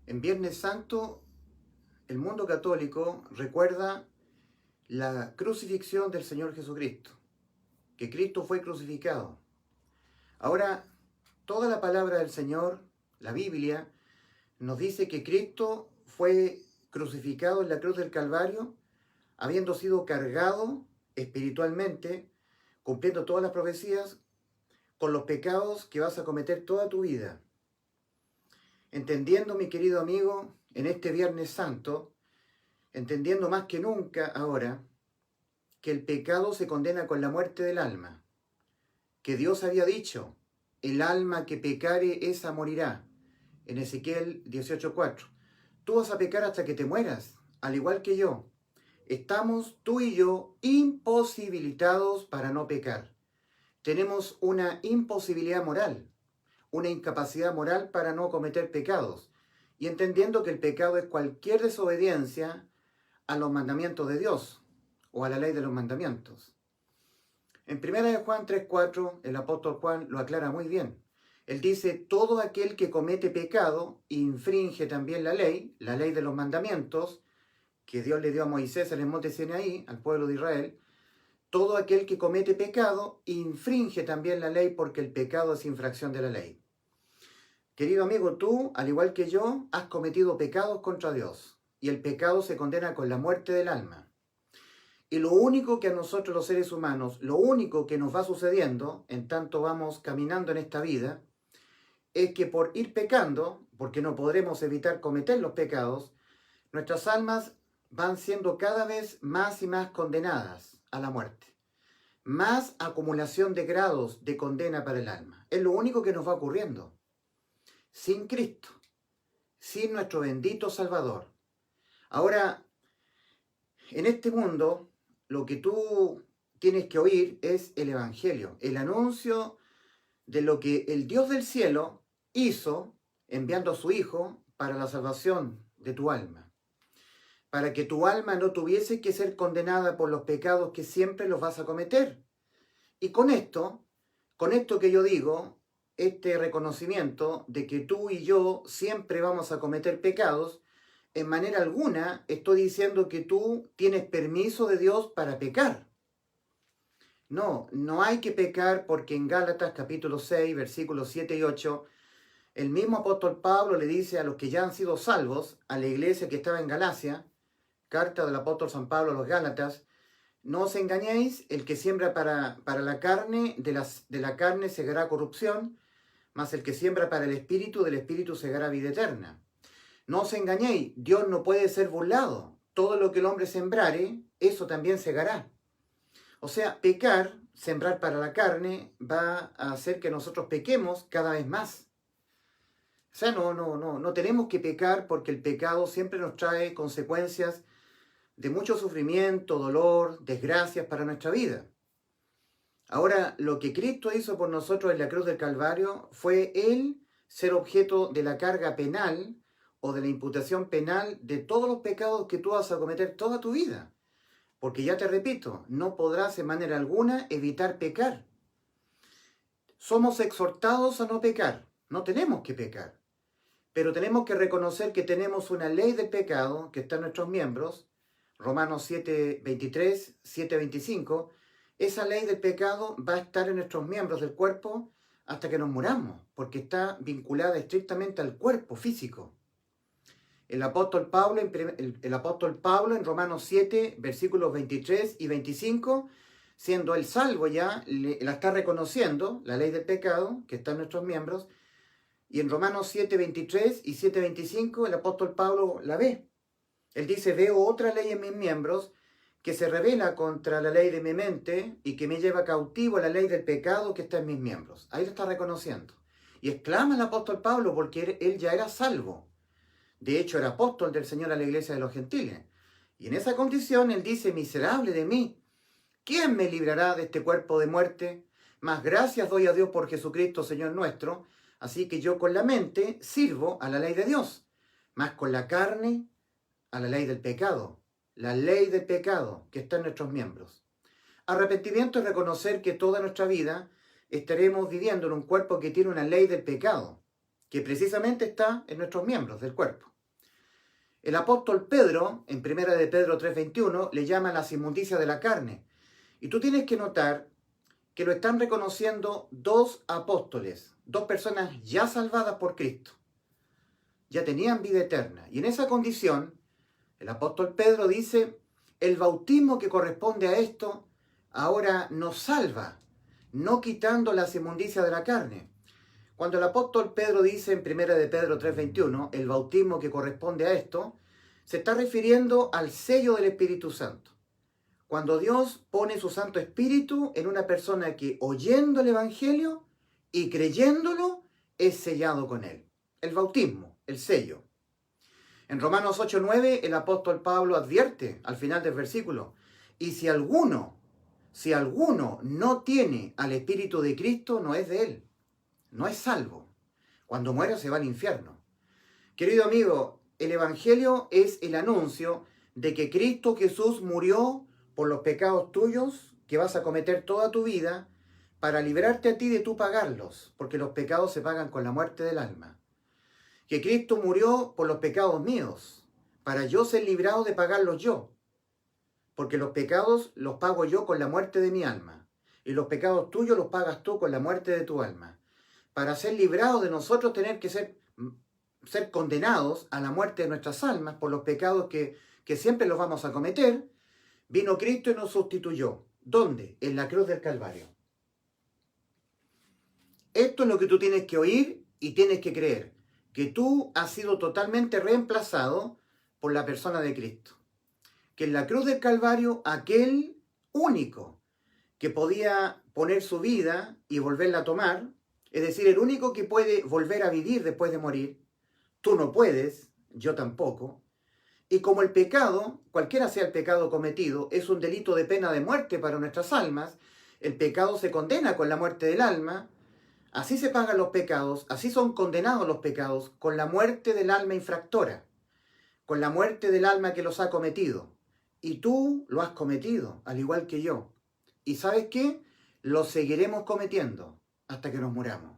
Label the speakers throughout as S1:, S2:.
S1: En Viernes Santo, el mundo católico recuerda la crucifixión del Señor Jesucristo, que Cristo fue crucificado. Ahora, toda la palabra del Señor, la Biblia, nos dice que Cristo fue crucificado en la cruz del Calvario, habiendo sido cargado espiritualmente, cumpliendo todas las profecías, con los pecados que vas a cometer toda tu vida. Entendiendo, mi querido amigo, en este Viernes Santo, entendiendo más que nunca ahora que el pecado se condena con la muerte del alma, que Dios había dicho, el alma que pecare esa morirá, en Ezequiel 18:4. Tú vas a pecar hasta que te mueras, al igual que yo. Estamos tú y yo imposibilitados para no pecar. Tenemos una imposibilidad moral, una incapacidad moral para no cometer pecados. Y entendiendo que el pecado es cualquier desobediencia a los mandamientos de Dios o a la ley de los mandamientos. En 1 Juan 3:4 el apóstol Juan lo aclara muy bien. Él dice, todo aquel que comete pecado infringe también la ley de los mandamientos que Dios le dio a Moisés en el monte Sinaí, al pueblo de Israel. Todo aquel que comete pecado infringe también la ley porque el pecado es infracción de la ley. Querido amigo, tú, al igual que yo, has cometido pecados contra Dios y el pecado se condena con la muerte del alma. Y lo único que a nosotros los seres humanos, lo único que nos va sucediendo, en tanto vamos caminando en esta vida, es que por ir pecando, porque no podremos evitar cometer los pecados, nuestras almas van siendo cada vez más y más condenadas a la muerte. Más acumulación de grados de condena para el alma. Es lo único que nos va ocurriendo. Sin Cristo, sin nuestro bendito Salvador. Ahora, en este mundo, lo que tú tienes que oír es el Evangelio, el anuncio de lo que el Dios del cielo hizo enviando a su Hijo para la salvación de tu alma. Para que tu alma no tuviese que ser condenada por los pecados que siempre los vas a cometer. Y con esto que yo digo, este reconocimiento de que tú y yo siempre vamos a cometer pecados, en manera alguna estoy diciendo que tú tienes permiso de Dios para pecar. No, no hay que pecar porque en Gálatas capítulo 6, versículos 7 y 8, el mismo apóstol Pablo le dice a los que ya han sido salvos, a la iglesia que estaba en Galacia, carta del apóstol San Pablo a los Gálatas, no os engañéis, el que siembra para la carne, de la carne segará corrupción, mas el que siembra para el espíritu, del espíritu segará vida eterna. No os engañéis, Dios no puede ser burlado. Todo lo que el hombre sembrare, eso también segará. O sea, pecar, sembrar para la carne, va a hacer que nosotros pequemos cada vez más. O sea, no tenemos que pecar porque el pecado siempre nos trae consecuencias de mucho sufrimiento, dolor, desgracias para nuestra vida. Ahora, lo que Cristo hizo por nosotros en la cruz del Calvario fue Él ser objeto de la carga penal o de la imputación penal de todos los pecados que tú vas a cometer toda tu vida. Porque ya te repito, no podrás en manera alguna evitar pecar. Somos exhortados a no pecar, no tenemos que pecar. Pero tenemos que reconocer que tenemos una ley del pecado que está en nuestros miembros, Romanos 7:23, 7:25, esa ley del pecado va a estar en nuestros miembros del cuerpo hasta que nos muramos, porque está vinculada estrictamente al cuerpo físico. El apóstol Pablo en Romanos 7, versículos 23 y 25, siendo él salvo ya, la está reconociendo, la ley del pecado que está en nuestros miembros, y en Romanos 7, 23 y 7, 25 el apóstol Pablo la ve. Él dice, veo otra ley en mis miembros que se revela contra la ley de mi mente y que me lleva cautivo a la ley del pecado que está en mis miembros. Ahí lo está reconociendo. Y exclama el apóstol Pablo porque él ya era salvo. De hecho, era apóstol del Señor a la iglesia de los gentiles. Y en esa condición él dice, miserable de mí, ¿quién me librará de este cuerpo de muerte? Mas gracias doy a Dios por Jesucristo, Señor nuestro. Así que yo con la mente sirvo a la ley de Dios, mas con la carne a la ley del pecado. La ley del pecado que está en nuestros miembros. Arrepentimiento es reconocer que toda nuestra vida estaremos viviendo en un cuerpo que tiene una ley del pecado, que precisamente está en nuestros miembros del cuerpo. El apóstol Pedro, en 1 de Pedro 3:21, le llama las inmundicias de la carne. Y tú tienes que notar que lo están reconociendo dos apóstoles, dos personas ya salvadas por Cristo. Ya tenían vida eterna. Y en esa condición, el apóstol Pedro dice, el bautismo que corresponde a esto ahora nos salva, no quitando las inmundicias de la carne. Cuando el apóstol Pedro dice en 1 de Pedro 3:21, el bautismo que corresponde a esto, se está refiriendo al sello del Espíritu Santo. Cuando Dios pone su Santo Espíritu en una persona que oyendo el Evangelio y creyéndolo es sellado con él. El bautismo, el sello. En Romanos 8:9 el apóstol Pablo advierte al final del versículo, y si alguno no tiene al Espíritu de Cristo, no es de él, no es salvo. Cuando muera se va al infierno. Querido amigo, el Evangelio es el anuncio de que Cristo Jesús murió por los pecados tuyos que vas a cometer toda tu vida para librarte a ti de tú pagarlos, porque los pecados se pagan con la muerte del alma. Que Cristo murió por los pecados míos, para yo ser librado de pagarlos yo, porque los pecados los pago yo con la muerte de mi alma, y los pecados tuyos los pagas tú con la muerte de tu alma. Para ser librados de nosotros tener que ser condenados a la muerte de nuestras almas por los pecados que siempre los vamos a cometer, vino Cristo y nos sustituyó. ¿Dónde? En la cruz del Calvario. Esto es lo que tú tienes que oír y tienes que creer, que tú has sido totalmente reemplazado por la persona de Cristo. Que en la cruz del Calvario, aquel único que podía poner su vida y volverla a tomar, es decir, el único que puede volver a vivir después de morir, tú no puedes, yo tampoco. Y como el pecado, cualquiera sea el pecado cometido, es un delito de pena de muerte para nuestras almas, el pecado se condena con la muerte del alma, así se pagan los pecados, así son condenados los pecados, con la muerte del alma infractora, con la muerte del alma que los ha cometido. Y tú lo has cometido, al igual que yo. ¿Y sabes qué? Lo seguiremos cometiendo hasta que nos muramos.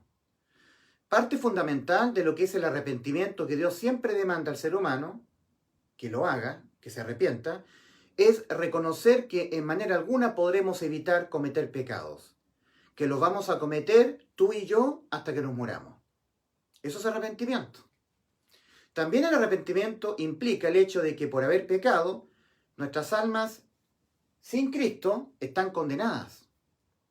S1: Parte fundamental de lo que es el arrepentimiento que Dios siempre demanda al ser humano, que lo haga, que se arrepienta, es reconocer que en manera alguna podremos evitar cometer pecados, que los vamos a cometer tú y yo hasta que nos muramos. Eso es arrepentimiento. También el arrepentimiento implica el hecho de que por haber pecado, nuestras almas sin Cristo están condenadas.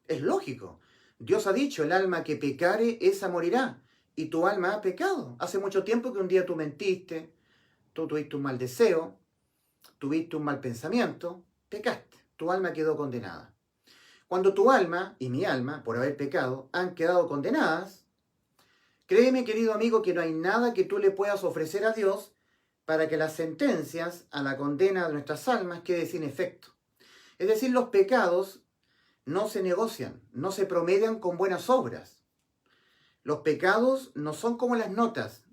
S1: Es lógico. Dios ha dicho, el alma que pecare, esa morirá. Y tu alma ha pecado. Hace mucho tiempo que un día tú mentiste, tú tuviste un mal deseo, tuviste un mal pensamiento, pecaste. Tu alma quedó condenada. Cuando tu alma y mi alma, por haber pecado, han quedado condenadas, créeme, querido amigo, que no hay nada que tú le puedas ofrecer a Dios para que las sentencias a la condena de nuestras almas quede sin efecto. Es decir, los pecados no se negocian, no se promedian con buenas obras. Los pecados no son como las notas,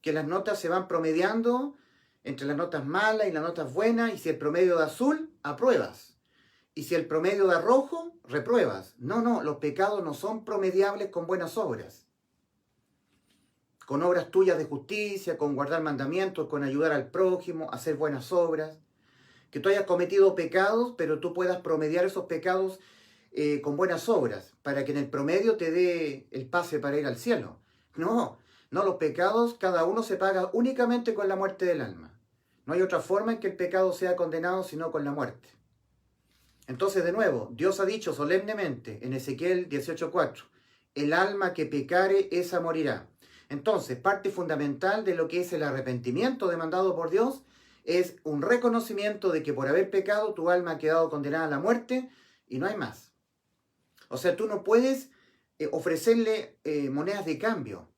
S1: que las notas se van promediando entre las notas malas y las notas buenas, y si el promedio da azul, apruebas. Y si el promedio da rojo, repruebas. No, los pecados no son promediables con buenas obras. Con obras tuyas de justicia, con guardar mandamientos, con ayudar al prójimo, hacer buenas obras. Que tú hayas cometido pecados, pero tú puedas promediar esos pecados con buenas obras, para que en el promedio te dé el pase para ir al cielo. No, los pecados cada uno se paga únicamente con la muerte del alma. No hay otra forma en que el pecado sea condenado sino con la muerte. Entonces, de nuevo, Dios ha dicho solemnemente en Ezequiel 18:4, el alma que pecare, esa morirá. Entonces, parte fundamental de lo que es el arrepentimiento demandado por Dios es un reconocimiento de que por haber pecado tu alma ha quedado condenada a la muerte y no hay más. O sea, tú no puedes ofrecerle monedas de cambio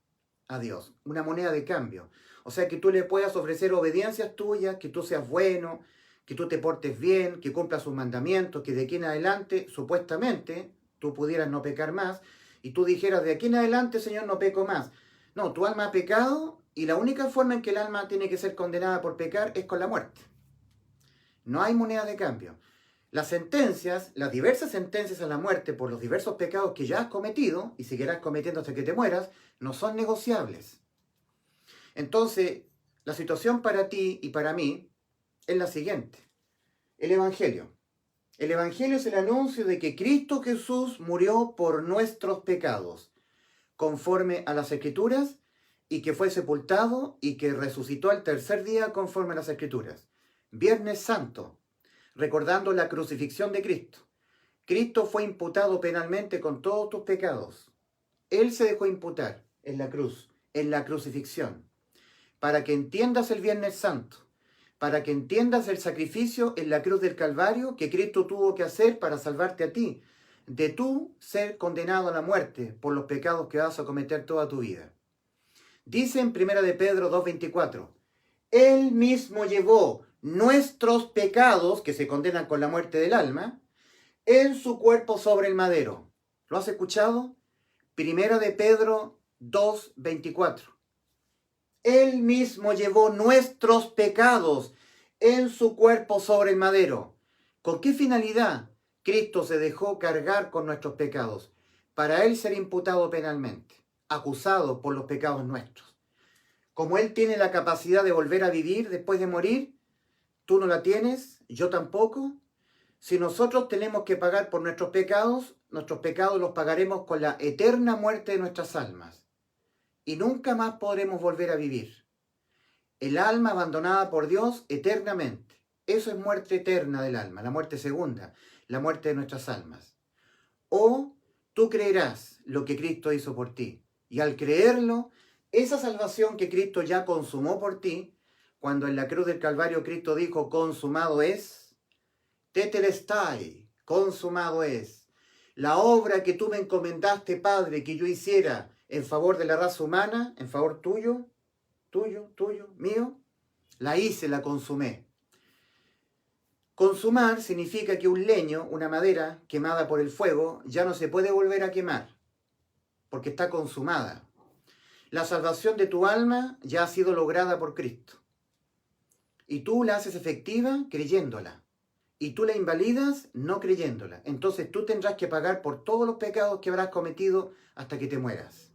S1: a Dios, una moneda de cambio. O sea, que tú le puedas ofrecer obediencias tuyas, que tú seas bueno, que tú te portes bien, que cumplas sus mandamientos, que de aquí en adelante, supuestamente, tú pudieras no pecar más, y tú dijeras, de aquí en adelante, Señor, no peco más. No, tu alma ha pecado, y la única forma en que el alma tiene que ser condenada por pecar es con la muerte. No hay moneda de cambio. Las sentencias, las diversas sentencias a la muerte por los diversos pecados que ya has cometido, y seguirás cometiendo hasta que te mueras, no son negociables. Entonces, la situación para ti y para mí es la siguiente. El Evangelio. El Evangelio es el anuncio de que Cristo Jesús murió por nuestros pecados, conforme a las Escrituras, y que fue sepultado y que resucitó al tercer día conforme a las Escrituras. Viernes Santo, recordando la crucifixión de Cristo. Cristo fue imputado penalmente con todos tus pecados. Él se dejó imputar en la cruz, en la crucifixión, para que entiendas el Viernes Santo, para que entiendas el sacrificio en la cruz del Calvario que Cristo tuvo que hacer para salvarte a ti, de tú ser condenado a la muerte por los pecados que vas a cometer toda tu vida. Dice en 1 de Pedro 2:24, Él mismo llevó nuestros pecados, que se condenan con la muerte del alma, en su cuerpo sobre el madero. ¿Lo has escuchado? 1 de Pedro 2:24. Él mismo llevó nuestros pecados en su cuerpo sobre el madero. ¿Con qué finalidad Cristo se dejó cargar con nuestros pecados? Para Él ser imputado penalmente, acusado por los pecados nuestros. Como Él tiene la capacidad de volver a vivir después de morir, tú no la tienes, yo tampoco. Si nosotros tenemos que pagar por nuestros pecados los pagaremos con la eterna muerte de nuestras almas. Y nunca más podremos volver a vivir. El alma abandonada por Dios eternamente. Eso es muerte eterna del alma, la muerte segunda, la muerte de nuestras almas. O tú creerás lo que Cristo hizo por ti. Y al creerlo, esa salvación que Cristo ya consumó por ti, cuando en la cruz del Calvario Cristo dijo, consumado es, tetelestai, consumado es. La obra que tú me encomendaste, Padre, que yo hiciera en favor de la raza humana, en favor tuyo, mío, la hice, la consumé. Consumar significa que un leño, una madera quemada por el fuego, ya no se puede volver a quemar, porque está consumada. La salvación de tu alma ya ha sido lograda por Cristo. Y tú la haces efectiva creyéndola. Y tú la invalidas no creyéndola. Entonces tú tendrás que pagar por todos los pecados que habrás cometido hasta que te mueras.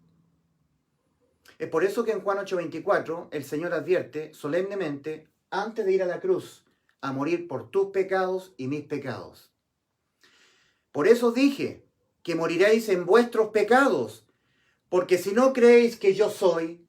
S1: Es por eso que en Juan 8:24 el Señor advierte solemnemente, antes de ir a la cruz, a morir por tus pecados y mis pecados. Por eso dije que moriréis en vuestros pecados, porque si no creéis que yo soy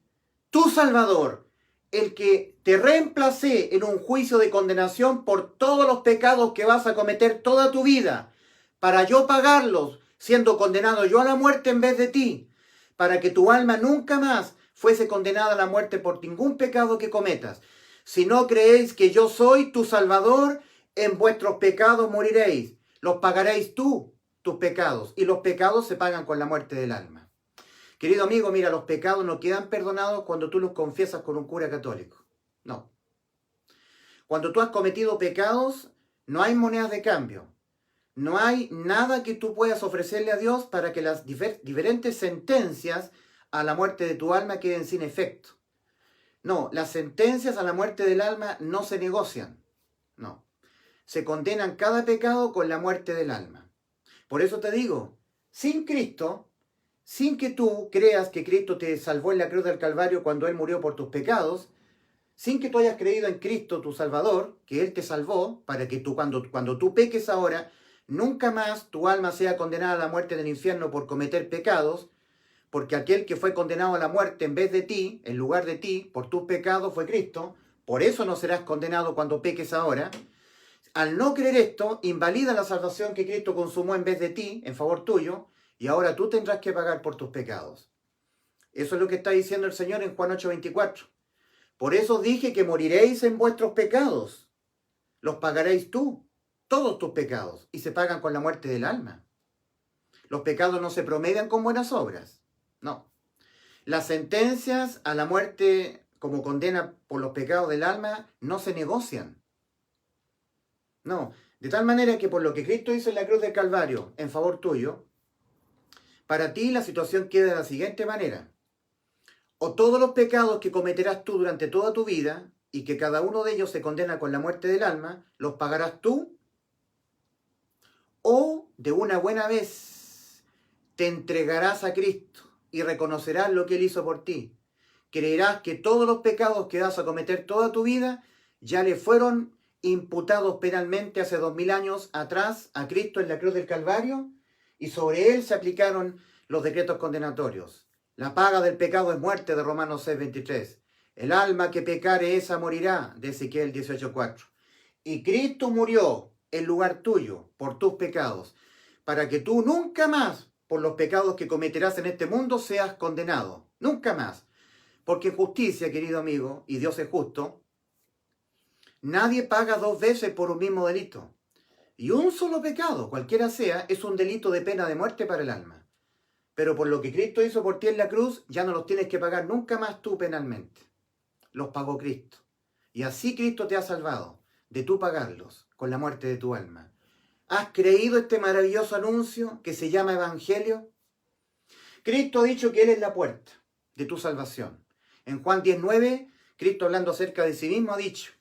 S1: tu Salvador, el que te reemplacé en un juicio de condenación por todos los pecados que vas a cometer toda tu vida, para yo pagarlos, siendo condenado yo a la muerte en vez de ti, para que tu alma nunca más fuese condenada a la muerte por ningún pecado que cometas. Si no creéis que yo soy tu Salvador, en vuestros pecados moriréis. Los pagaréis tú, tus pecados, y los pecados se pagan con la muerte del alma. Querido amigo, mira, los pecados no quedan perdonados cuando tú los confiesas con un cura católico. No. Cuando tú has cometido pecados, no hay monedas de cambio. No hay nada que tú puedas ofrecerle a Dios para que las diferentes sentencias a la muerte de tu alma queden sin efecto. No, las sentencias a la muerte del alma no se negocian. No. Se condenan cada pecado con la muerte del alma. Por eso te digo, sin Cristo, sin que tú creas que Cristo te salvó en la cruz del Calvario cuando Él murió por tus pecados, sin que tú hayas creído en Cristo, tu Salvador, que Él te salvó, para que tú cuando tú peques ahora, nunca más tu alma sea condenada a la muerte del infierno por cometer pecados, porque aquel que fue condenado a la muerte en vez de ti, en lugar de ti, por tus pecados fue Cristo. Por eso no serás condenado cuando peques ahora. Al no creer esto, invalida la salvación que Cristo consumó en vez de ti, en favor tuyo, y ahora tú tendrás que pagar por tus pecados. Eso es lo que está diciendo el Señor en Juan 8:24. Por eso dije que moriréis en vuestros pecados. Los pagaréis tú, todos tus pecados, y se pagan con la muerte del alma. Los pecados no se promedian con buenas obras. No. Las sentencias a la muerte como condena por los pecados del alma no se negocian. No. De tal manera que por lo que Cristo hizo en la cruz del Calvario en favor tuyo, para ti la situación queda de la siguiente manera. O todos los pecados que cometerás tú durante toda tu vida y que cada uno de ellos se condena con la muerte del alma, los pagarás tú, o de una buena vez te entregarás a Cristo y reconocerás lo que Él hizo por ti, creerás que todos los pecados que vas a cometer toda tu vida ya le fueron imputados penalmente hace 2000 años atrás a Cristo en la cruz del Calvario, y sobre él se aplicaron los decretos condenatorios. La paga del pecado es muerte, de Romanos 6:23. El alma que pecare, esa morirá, de Ezequiel 18:4. Y Cristo murió en lugar tuyo por tus pecados, para que tú nunca más, por los pecados que cometerás en este mundo, seas condenado. Nunca más. Porque en justicia, querido amigo, y Dios es justo, nadie paga 2 veces por un mismo delito. Y un solo pecado, cualquiera sea, es un delito de pena de muerte para el alma. Pero por lo que Cristo hizo por ti en la cruz, ya no los tienes que pagar nunca más tú penalmente. Los pagó Cristo. Y así Cristo te ha salvado de tú pagarlos con la muerte de tu alma. ¿Has creído este maravilloso anuncio que se llama Evangelio? Cristo ha dicho que Él es la puerta de tu salvación. En Juan 19, Cristo, hablando acerca de sí mismo, ha dicho: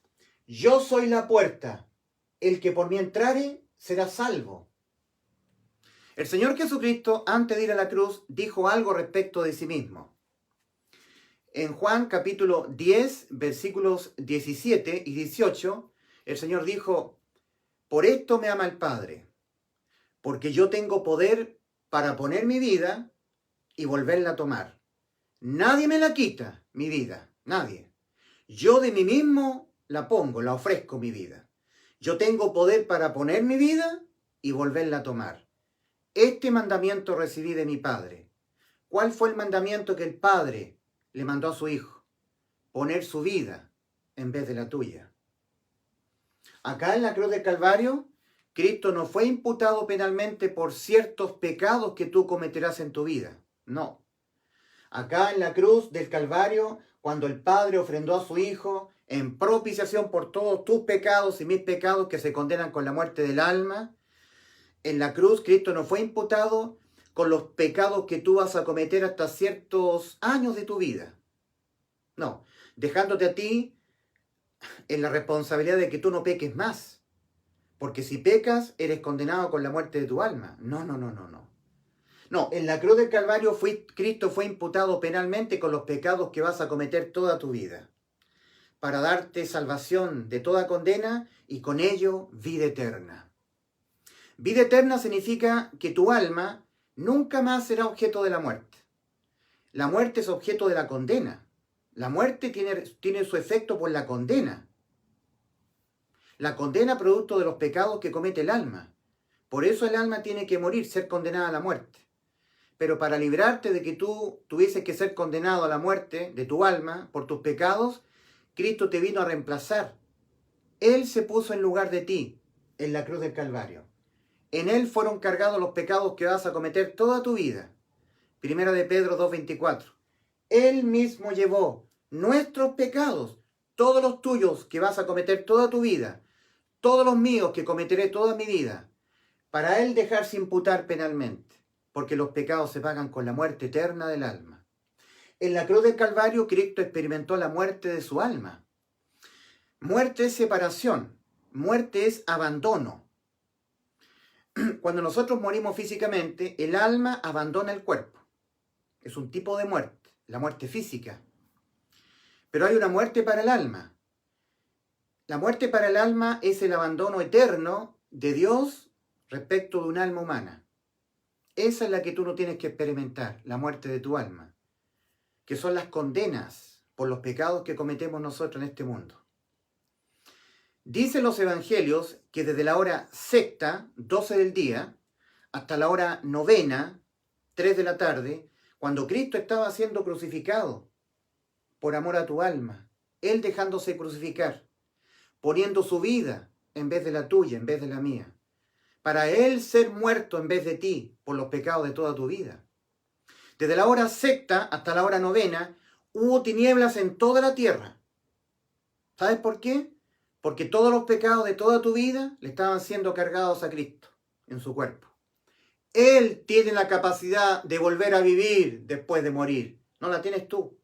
S1: yo soy la puerta, el que por mí entrare será salvo. El Señor Jesucristo, antes de ir a la cruz, dijo algo respecto de sí mismo. En Juan capítulo 10, versículos 17 y 18, el Señor dijo: por esto me ama el Padre, porque yo tengo poder para poner mi vida y volverla a tomar. Nadie me la quita, mi vida, nadie. Yo de mí mismo la pongo, la ofrezco mi vida. Yo tengo poder para poner mi vida y volverla a tomar. Este mandamiento recibí de mi Padre. ¿Cuál fue el mandamiento que el Padre le mandó a su Hijo? Poner su vida en vez de la tuya. Acá en la cruz del Calvario, Cristo no fue imputado penalmente por ciertos pecados que tú cometerás en tu vida. No. Acá en la cruz del Calvario, cuando el Padre ofrendó a su Hijo en propiciación por todos tus pecados y mis pecados que se condenan con la muerte del alma, en la cruz Cristo no fue imputado con los pecados que tú vas a cometer hasta ciertos años de tu vida. No, dejándote a ti en la responsabilidad de que tú no peques más. Porque si pecas, eres condenado con la muerte de tu alma. No. No, en la cruz del Calvario Cristo fue imputado penalmente con los pecados que vas a cometer toda tu vida, para darte salvación de toda condena y con ello vida eterna. Vida eterna significa que tu alma nunca más será objeto de la muerte. La muerte es objeto de la condena. La muerte tiene su efecto por la condena. La condena producto de los pecados que comete el alma. Por eso el alma tiene que morir, ser condenada a la muerte. Pero para librarte de que tú tuvieses que ser condenado a la muerte de tu alma por tus pecados, Cristo te vino a reemplazar. Él se puso en lugar de ti en la cruz del Calvario. En Él fueron cargados los pecados que vas a cometer toda tu vida. Primera de Pedro 2:24. Él mismo llevó nuestros pecados, todos los tuyos que vas a cometer toda tu vida, todos los míos que cometeré toda mi vida, para Él dejarse imputar penalmente, porque los pecados se pagan con la muerte eterna del alma. En la cruz del Calvario, Cristo experimentó la muerte de su alma. Muerte es separación, muerte es abandono. Cuando nosotros morimos físicamente, el alma abandona el cuerpo. Es un tipo de muerte, la muerte física. Pero hay una muerte para el alma. La muerte para el alma es el abandono eterno de Dios respecto de un alma humana. Esa es la que tú no tienes que experimentar, la muerte de tu alma, que son las condenas por los pecados que cometemos nosotros en este mundo. Dicen los evangelios que desde la hora sexta, 12 del día, hasta la hora novena, 3 de la tarde, cuando Cristo estaba siendo crucificado por amor a tu alma, Él dejándose crucificar, poniendo su vida en vez de la tuya, en vez de la mía, para Él ser muerto en vez de ti por los pecados de toda tu vida. Desde la hora sexta hasta la hora novena, hubo tinieblas en toda la tierra. ¿Sabes por qué? Porque todos los pecados de toda tu vida le estaban siendo cargados a Cristo en su cuerpo. Él tiene la capacidad de volver a vivir después de morir. No la tienes tú.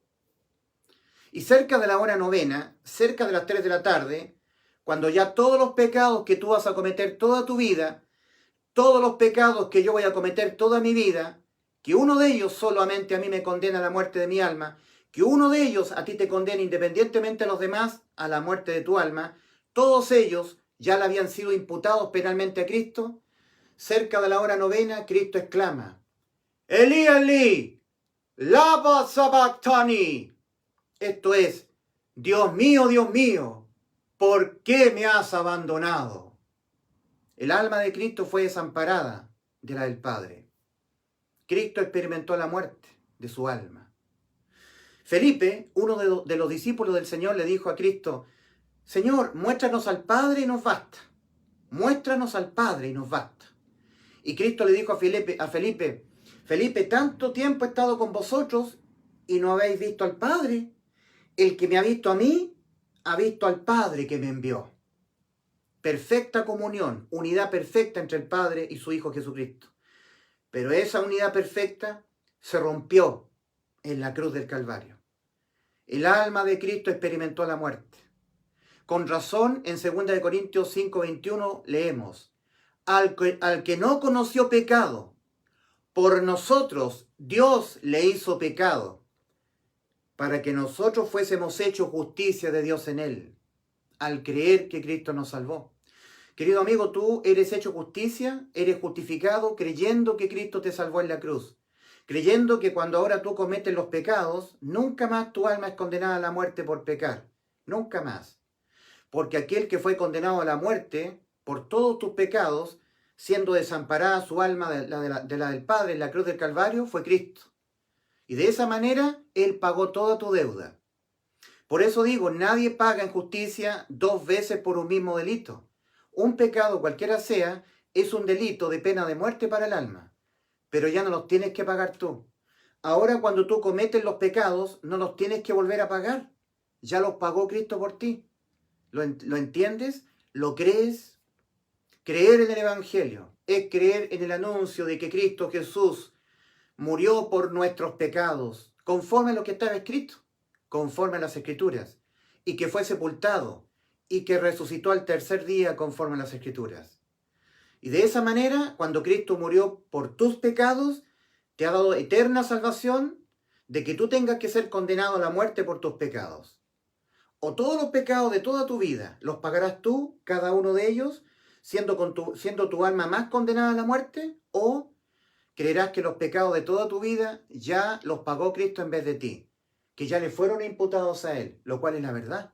S1: Y cerca de la hora novena, cerca de las 3 de la tarde, cuando ya todos los pecados que tú vas a cometer toda tu vida, todos los pecados que yo voy a cometer toda mi vida, que uno de ellos solamente a mí me condena a la muerte de mi alma, que uno de ellos a ti te condene independientemente de los demás a la muerte de tu alma, todos ellos ya le habían sido imputados penalmente a Cristo. Cerca de la hora novena, Cristo exclama: Elí, Elí, lama sabactani. Esto es: Dios mío, ¿por qué me has abandonado? El alma de Cristo fue desamparada de la del Padre. Cristo experimentó la muerte de su alma. Felipe, uno de los discípulos del Señor, le dijo a Cristo: Señor, muéstranos al Padre y nos basta. Muéstranos al Padre y nos basta. Y Cristo le dijo a Felipe: Felipe, tanto tiempo he estado con vosotros y no habéis visto al Padre. El que me ha visto a mí, ha visto al Padre que me envió. Perfecta comunión, unidad perfecta entre el Padre y su Hijo Jesucristo. Pero esa unidad perfecta se rompió en la cruz del Calvario. El alma de Cristo experimentó la muerte. Con razón, en 2 Corintios 5:21 leemos: al que no conoció pecado, por nosotros Dios le hizo pecado, para que nosotros fuésemos hechos justicia de Dios en él, al creer que Cristo nos salvó. Querido amigo, tú eres hecho justicia, eres justificado creyendo que Cristo te salvó en la cruz, creyendo que cuando ahora tú cometes los pecados, nunca más tu alma es condenada a la muerte por pecar, nunca más. Porque aquel que fue condenado a la muerte por todos tus pecados, siendo desamparada su alma de la del Padre en la cruz del Calvario, fue Cristo. Y de esa manera Él pagó toda tu deuda. Por eso digo, nadie paga en justicia 2 veces por un mismo delito. Un pecado, cualquiera sea, es un delito de pena de muerte para el alma. Pero ya no los tienes que pagar tú. Ahora cuando tú cometes los pecados, no los tienes que volver a pagar. Ya los pagó Cristo por ti. ¿Lo entiendes? ¿Lo crees? Creer en el Evangelio es creer en el anuncio de que Cristo Jesús murió por nuestros pecados, conforme a lo que estaba escrito, conforme a las Escrituras, y que fue sepultado, y que resucitó al tercer día conforme a las Escrituras. Y de esa manera, cuando Cristo murió por tus pecados, te ha dado eterna salvación de que tú tengas que ser condenado a la muerte por tus pecados. O todos los pecados de toda tu vida los pagarás tú, cada uno de ellos, siendo tu alma más condenada a la muerte, o creerás que los pecados de toda tu vida ya los pagó Cristo en vez de ti, que ya le fueron imputados a Él, lo cual es la verdad.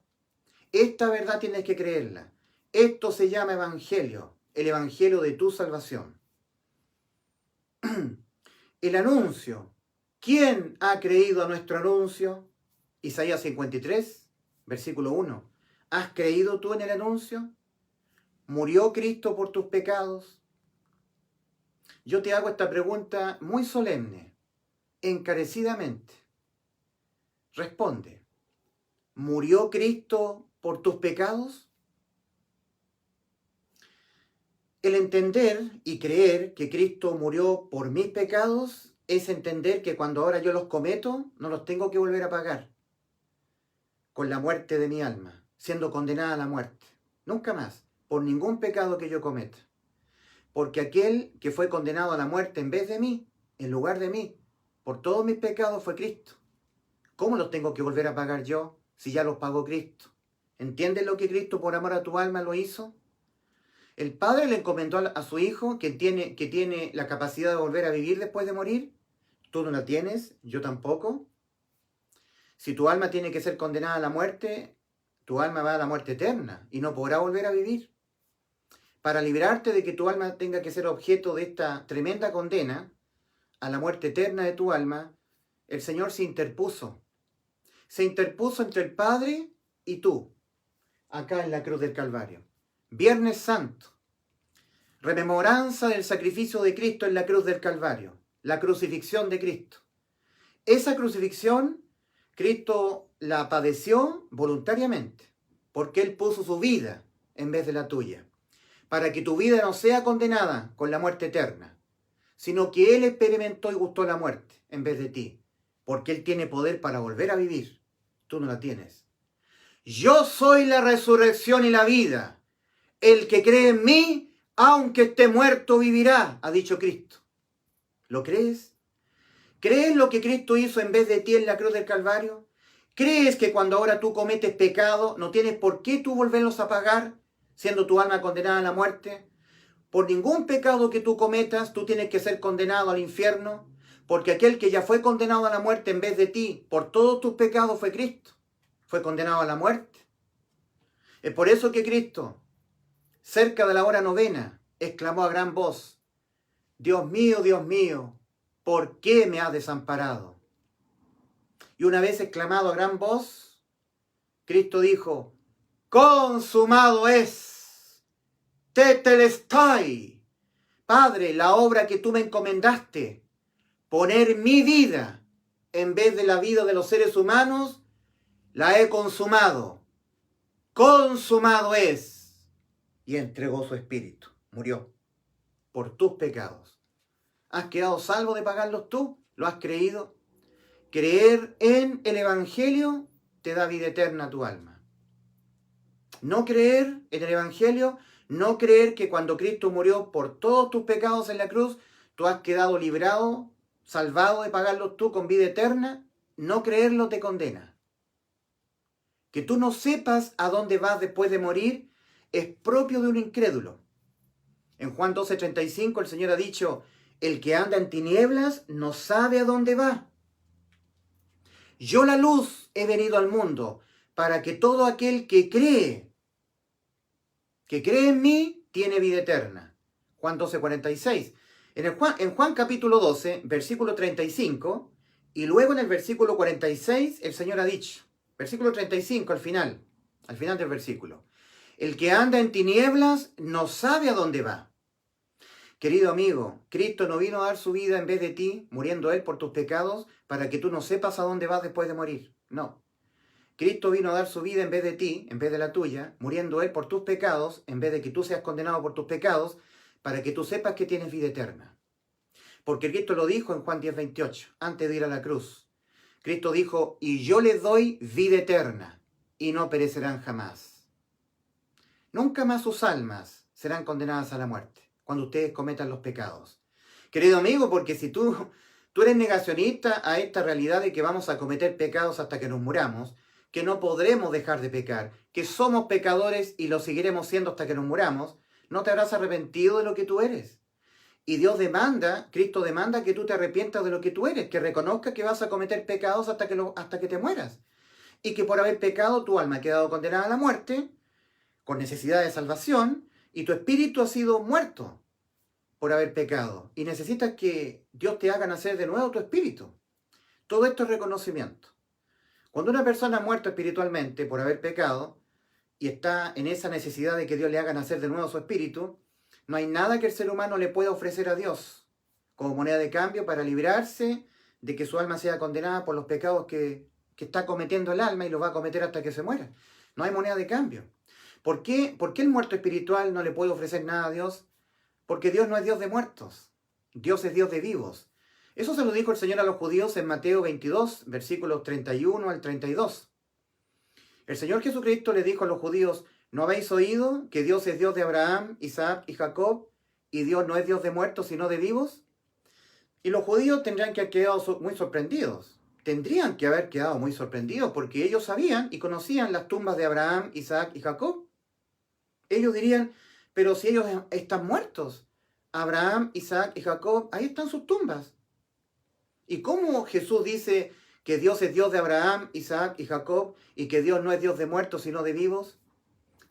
S1: Esta verdad tienes que creerla. Esto se llama Evangelio, el Evangelio de tu salvación. El anuncio. ¿Quién ha creído a nuestro anuncio? Isaías 53, versículo 1. ¿Has creído tú en el anuncio? ¿Murió Cristo por tus pecados? Yo te hago esta pregunta muy solemne, encarecidamente. Responde. ¿Murió Cristo por tus pecados? El entender y creer que Cristo murió por mis pecados es entender que cuando ahora yo los cometo, no los tengo que volver a pagar con la muerte de mi alma, siendo condenada a la muerte. Nunca más, por ningún pecado que yo cometa. Porque aquel que fue condenado a la muerte en vez de mí, en lugar de mí, por todos mis pecados fue Cristo. ¿Cómo los tengo que volver a pagar yo si ya los pagó Cristo? ¿Entiendes lo que Cristo por amor a tu alma lo hizo? El Padre le encomendó a su Hijo que tiene la capacidad de volver a vivir después de morir. Tú no la tienes, yo tampoco. Si tu alma tiene que ser condenada a la muerte, tu alma va a la muerte eterna y no podrá volver a vivir. Para librarte de que tu alma tenga que ser objeto de esta tremenda condena a la muerte eterna de tu alma, el Señor se interpuso. Se interpuso entre el Padre y tú, acá en la cruz del Calvario. Viernes Santo, rememoranza del sacrificio de Cristo en la cruz del Calvario, la crucifixión de Cristo. Esa crucifixión, Cristo la padeció voluntariamente, porque Él puso su vida en vez de la tuya, para que tu vida no sea condenada con la muerte eterna, sino que Él experimentó y gustó la muerte en vez de ti, porque Él tiene poder para volver a vivir. Tú no la tienes. Yo soy la resurrección y la vida. El que cree en mí, aunque esté muerto, vivirá, ha dicho Cristo. ¿Lo crees? ¿Crees lo que Cristo hizo en vez de ti en la cruz del Calvario? ¿Crees que cuando ahora tú cometes pecado no tienes por qué tú volverlos a pagar, siendo tu alma condenada a la muerte? Por ningún pecado que tú cometas, tú tienes que ser condenado al infierno, porque aquel que ya fue condenado a la muerte en vez de ti, por todos tus pecados, fue Cristo. Fue condenado a la muerte. Es por eso que Cristo, cerca de la hora novena, exclamó a gran voz: Dios mío, ¿por qué me has desamparado? Y una vez exclamado a gran voz, Cristo dijo: consumado es, tetelestai. Padre, la obra que tú me encomendaste, poner mi vida en vez de la vida de los seres humanos, la he consumado. Consumado es. Y entregó su espíritu. Murió por tus pecados. ¿Has quedado salvo de pagarlos tú? ¿Lo has creído? Creer en el Evangelio te da vida eterna a tu alma. No creer en el Evangelio, no creer que cuando Cristo murió por todos tus pecados en la cruz, tú has quedado librado, salvado de pagarlos tú con vida eterna, no creerlo te condena. Que tú no sepas a dónde vas después de morir es propio de un incrédulo. En Juan 12:35 el Señor ha dicho: el que anda en tinieblas no sabe a dónde va. Yo la luz he venido al mundo para que todo aquel que cree en mí, tiene vida eterna. Juan 12:46. En Juan capítulo 12, versículo 35, y luego en el versículo 46 el Señor ha dicho, versículo 35 al final del versículo: el que anda en tinieblas no sabe a dónde va. Querido amigo, Cristo no vino a dar su vida en vez de ti, muriendo Él por tus pecados, para que tú no sepas a dónde vas después de morir. No. Cristo vino a dar su vida en vez de ti, en vez de la tuya, muriendo Él por tus pecados, en vez de que tú seas condenado por tus pecados, para que tú sepas que tienes vida eterna. Porque Cristo lo dijo en Juan 10:28, antes de ir a la cruz. Cristo dijo: y yo les doy vida eterna, y no perecerán jamás. Nunca más sus almas serán condenadas a la muerte, cuando ustedes cometan los pecados. Querido amigo, porque si tú eres negacionista a esta realidad de que vamos a cometer pecados hasta que nos muramos, que no podremos dejar de pecar, que somos pecadores y lo seguiremos siendo hasta que nos muramos, no te habrás arrepentido de lo que tú eres. Y Cristo demanda que tú te arrepientas de lo que tú eres, que reconozcas que vas a cometer pecados hasta que te mueras. Y que por haber pecado tu alma ha quedado condenada a la muerte, con necesidad de salvación, y tu espíritu ha sido muerto por haber pecado. Y necesitas que Dios te haga nacer de nuevo tu espíritu. Todo esto es reconocimiento. Cuando una persona ha muerto espiritualmente por haber pecado y está en esa necesidad de que Dios le haga nacer de nuevo su espíritu, no hay nada que el ser humano le pueda ofrecer a Dios como moneda de cambio para librarse de que su alma sea condenada por los pecados que está cometiendo el alma y los va a cometer hasta que se muera. No hay moneda de cambio. ¿Por qué el muerto espiritual no le puede ofrecer nada a Dios? Porque Dios no es Dios de muertos. Dios es Dios de vivos. Eso se lo dijo el Señor a los judíos en Mateo 22, versículos 31 al 32. El Señor Jesucristo le dijo a los judíos: ¿no habéis oído que Dios es Dios de Abraham, Isaac y Jacob, y Dios no es Dios de muertos, sino de vivos? Y los judíos tendrían que haber quedado muy sorprendidos. Tendrían que haber quedado muy sorprendidos porque ellos sabían y conocían las tumbas de Abraham, Isaac y Jacob. Ellos dirían: pero si ellos están muertos, Abraham, Isaac y Jacob, ahí están sus tumbas. ¿Y cómo Jesús dice que Dios es Dios de Abraham, Isaac y Jacob y que Dios no es Dios de muertos sino de vivos?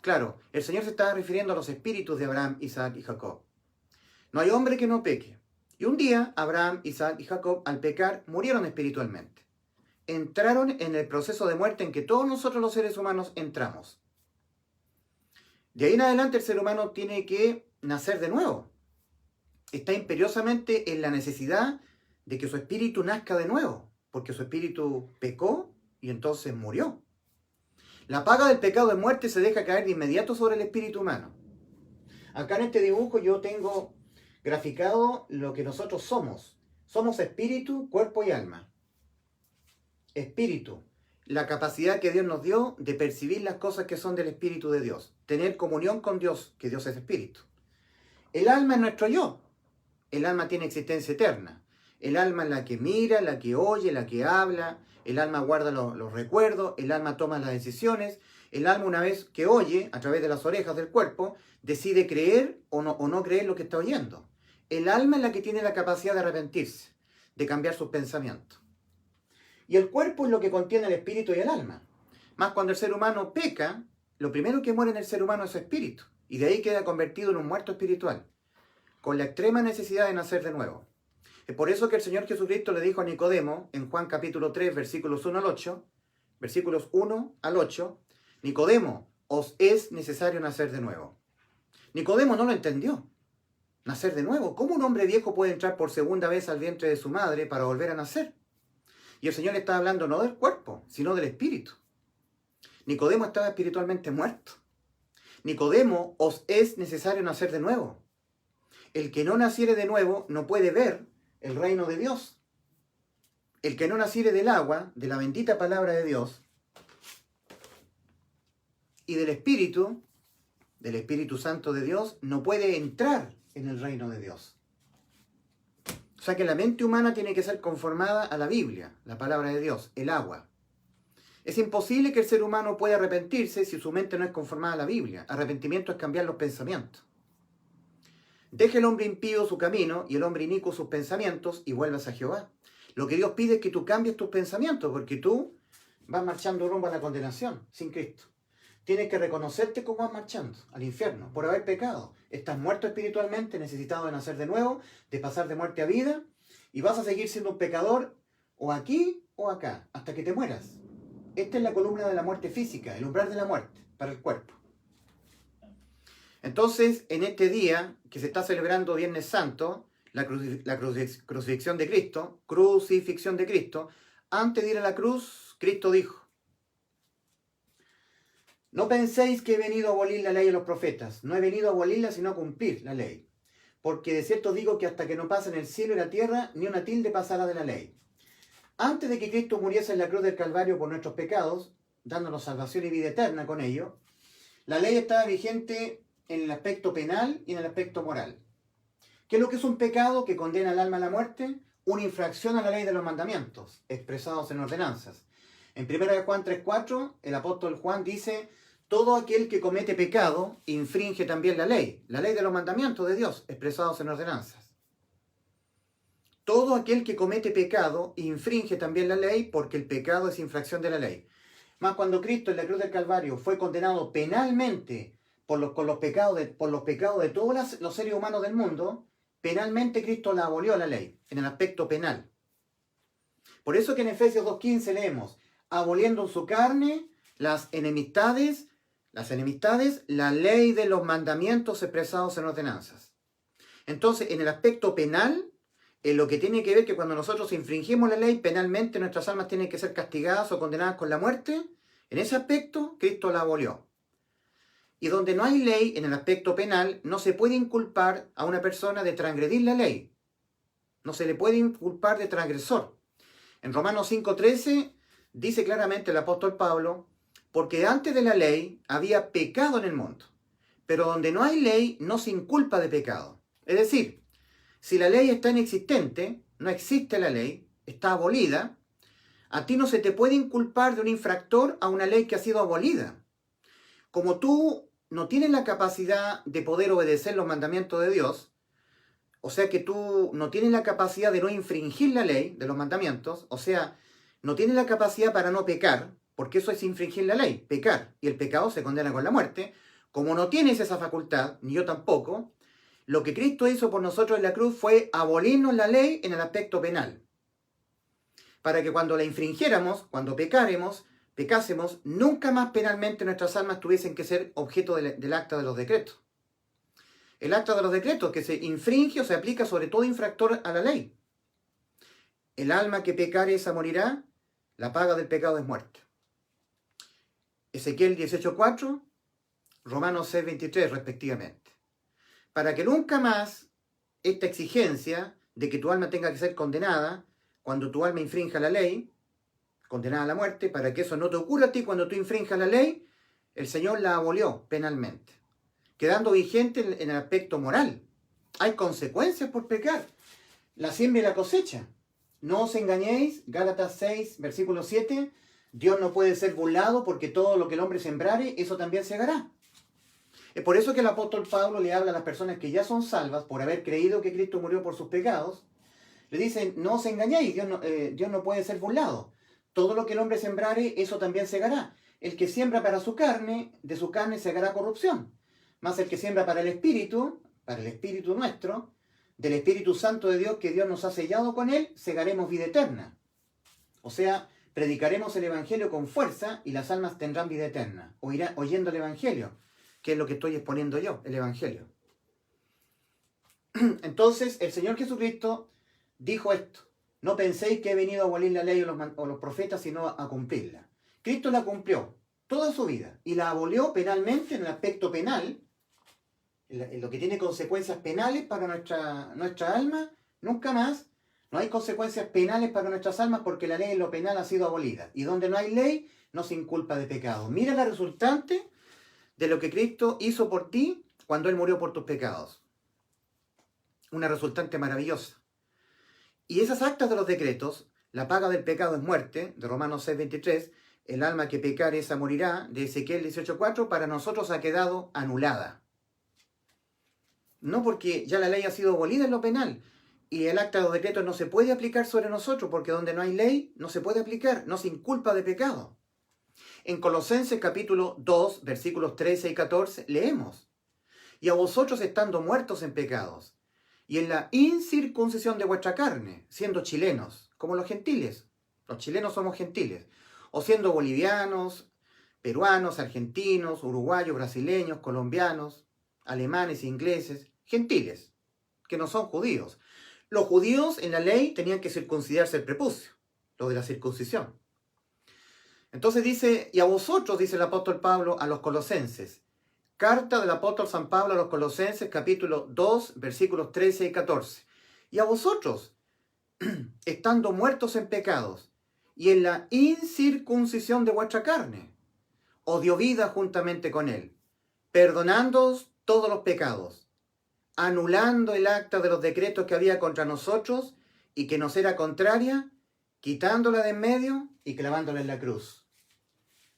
S1: Claro, el Señor se estaba refiriendo a los espíritus de Abraham, Isaac y Jacob. No hay hombre que no peque. Y un día Abraham, Isaac y Jacob, al pecar, murieron espiritualmente. Entraron en el proceso de muerte en que todos nosotros los seres humanos entramos. De ahí en adelante el ser humano tiene que nacer de nuevo. Está imperiosamente en la necesidad de que su espíritu nazca de nuevo, porque su espíritu pecó y entonces murió. La paga del pecado es muerte, se deja caer de inmediato sobre el espíritu humano. Acá en este dibujo yo tengo graficado lo que nosotros somos. Somos espíritu, cuerpo y alma. Espíritu, la capacidad que Dios nos dio de percibir las cosas que son del espíritu de Dios, tener comunión con Dios, que Dios es espíritu. El alma es nuestro yo. El alma tiene existencia eterna. El alma es la que mira, la que oye, la que habla. El alma guarda los recuerdos. El alma toma las decisiones. El alma, una vez que oye, a través de las orejas del cuerpo, decide creer o no creer lo que está oyendo. El alma es la que tiene la capacidad de arrepentirse, de cambiar sus pensamientos. Y el cuerpo es lo que contiene el espíritu y el alma. Más cuando el ser humano peca, lo primero que muere en el ser humano es su espíritu. Y de ahí queda convertido en un muerto espiritual, con la extrema necesidad de nacer de nuevo. Es por eso que el Señor Jesucristo le dijo a Nicodemo, en Juan capítulo 3, versículos 1 al 8, versículos 1 al 8, Nicodemo, os es necesario nacer de nuevo. Nicodemo no lo entendió. Nacer de nuevo. ¿Cómo un hombre viejo puede entrar por segunda vez al vientre de su madre para volver a nacer? Y el Señor le estaba hablando no del cuerpo, sino del espíritu. Nicodemo estaba espiritualmente muerto. Nicodemo, os es necesario nacer de nuevo. El que no naciere de nuevo no puede ver el reino de Dios. El que no naciere del agua, de la bendita palabra de Dios, y del Espíritu Santo de Dios, no puede entrar en el reino de Dios. O sea que la mente humana tiene que ser conformada a la Biblia, la palabra de Dios, el agua. Es imposible que el ser humano pueda arrepentirse si su mente no es conformada a la Biblia. Arrepentimiento es cambiar los pensamientos. Deje el hombre impío su camino y el hombre inicuo sus pensamientos y vuelvas a Jehová. Lo que Dios pide es que tú cambies tus pensamientos, porque tú vas marchando rumbo a la condenación sin Cristo. Tienes que reconocerte como vas marchando al infierno por haber pecado. Estás muerto espiritualmente, necesitado de nacer de nuevo, de pasar de muerte a vida, y vas a seguir siendo un pecador o aquí o acá, hasta que te mueras. Esta es la columna de la muerte física, el umbral de la muerte para el cuerpo. Entonces, en este día que se está celebrando Viernes Santo, la crucifixión de Cristo, antes de ir a la cruz, Cristo dijo: no penséis que he venido a abolir la ley de los profetas. No he venido a abolirla, sino a cumplir la ley. Porque de cierto digo que hasta que no pasen el cielo y la tierra, ni una tilde pasará de la ley. Antes de que Cristo muriese en la cruz del Calvario por nuestros pecados, dándonos salvación y vida eterna con ello, la ley estaba vigente en el aspecto penal y en el aspecto moral. ¿Qué es lo que es un pecado que condena al alma a la muerte? Una infracción a la ley de los mandamientos, expresados en ordenanzas. En 1 Juan 3:4, el apóstol Juan dice: todo aquel que comete pecado infringe también la ley de los mandamientos de Dios, expresados en ordenanzas. Todo aquel que comete pecado infringe también la ley, porque el pecado es infracción de la ley. Más cuando Cristo en la cruz del Calvario fue condenado penalmente por los pecados de todos los seres humanos del mundo, penalmente Cristo la abolió la ley, en el aspecto penal. Por eso que en Efesios 2:15 leemos: aboliendo en su carne las enemistades, la ley de los mandamientos expresados en ordenanzas. Entonces, en el aspecto penal, en lo que tiene que ver que cuando nosotros infringimos la ley, penalmente nuestras almas tienen que ser castigadas o condenadas con la muerte, en ese aspecto, Cristo la abolió. Y donde no hay ley, en el aspecto penal, no se puede inculpar a una persona de transgredir la ley. No se le puede inculpar de transgresor. En Romanos 5:13 dice claramente el apóstol Pablo: porque antes de la ley había pecado en el mundo, pero donde no hay ley no se inculpa de pecado. Es decir, si la ley está inexistente, no existe la ley, está abolida, a ti no se te puede inculpar de un infractor a una ley que ha sido abolida. Como tú no tienes la capacidad de poder obedecer los mandamientos de Dios, o sea que tú no tienes la capacidad de no infringir la ley de los mandamientos, o sea, no tienes la capacidad para no pecar, porque eso es infringir la ley, pecar, y el pecado se condena con la muerte. Como no tienes esa facultad, ni yo tampoco, lo que Cristo hizo por nosotros en la cruz fue abolirnos la ley en el aspecto penal, para que cuando la infringiéramos, cuando pecásemos, nunca más penalmente nuestras almas tuviesen que ser objeto del acta de los decretos. El acta de los decretos que se infringe o se aplica sobre todo infractor a la ley. El alma que pecare esa morirá, la paga del pecado es muerte. Ezequiel 18:4, Romanos 6:23 respectivamente. Para que nunca más esta exigencia de que tu alma tenga que ser condenada cuando tu alma infrinja la ley, condenada a la muerte, para que eso no te ocurra a ti cuando tú infrinjas la ley, el Señor la abolió penalmente, quedando vigente en el aspecto moral. Hay consecuencias por pecar. la siembra y la cosecha. No os engañéis, Gálatas 6, versículo 7, Dios no puede ser burlado porque todo lo que el hombre sembrare, eso también segará. Es por eso que el apóstol Pablo le habla a las personas que ya son salvas por haber creído que Cristo murió por sus pecados. Le dicen, no os engañéis, Dios no puede ser burlado. Todo lo que el hombre sembrare, eso también segará. El que siembra para su carne, de su carne segará corrupción. Mas el que siembra para el Espíritu nuestro, del Espíritu Santo de Dios que Dios nos ha sellado con él, segaremos vida eterna. O sea, predicaremos el Evangelio con fuerza y las almas tendrán vida eterna. Oyendo el Evangelio, que es lo que estoy exponiendo yo, el Evangelio. Entonces, el Señor Jesucristo dijo esto: no penséis que he venido a abolir la ley o los profetas, sino a cumplirla. Cristo la cumplió toda su vida y la abolió penalmente en el aspecto penal, en lo que tiene consecuencias penales para nuestra alma. Nunca más, no hay consecuencias penales para nuestras almas porque la ley en lo penal ha sido abolida. Y donde no hay ley, no se inculpa de pecado. Mira la resultante de lo que Cristo hizo por ti cuando Él murió por tus pecados. Una resultante maravillosa. Y esas actas de los decretos, la paga del pecado es muerte, de Romanos 6:23, el alma que pecare esa morirá, de Ezequiel 18:4, para nosotros ha quedado anulada. No, porque ya la ley ha sido abolida en lo penal, y el acta de los decretos no se puede aplicar sobre nosotros, porque donde no hay ley, no se puede aplicar, no se inculpa de pecado. En Colosenses capítulo 2, versículos 13 y 14, leemos: y a vosotros estando muertos en pecados, y en la incircuncisión de vuestra carne, siendo chilenos, como los gentiles. Los chilenos somos gentiles. O siendo bolivianos, peruanos, argentinos, uruguayos, brasileños, colombianos, alemanes, ingleses, gentiles, que no son judíos. Los judíos en la ley tenían que circuncidarse el prepucio, lo de la circuncisión. Entonces dice, y a vosotros, dice el apóstol Pablo a los colosenses, carta del apóstol San Pablo a los Colosenses, capítulo 2, versículos 13 y 14. Y a vosotros, estando muertos en pecados, y en la incircuncisión de vuestra carne, os dio vida juntamente con él, perdonándoos todos los pecados, anulando el acta de los decretos que había contra nosotros y que nos era contraria, quitándola de en medio y clavándola en la cruz.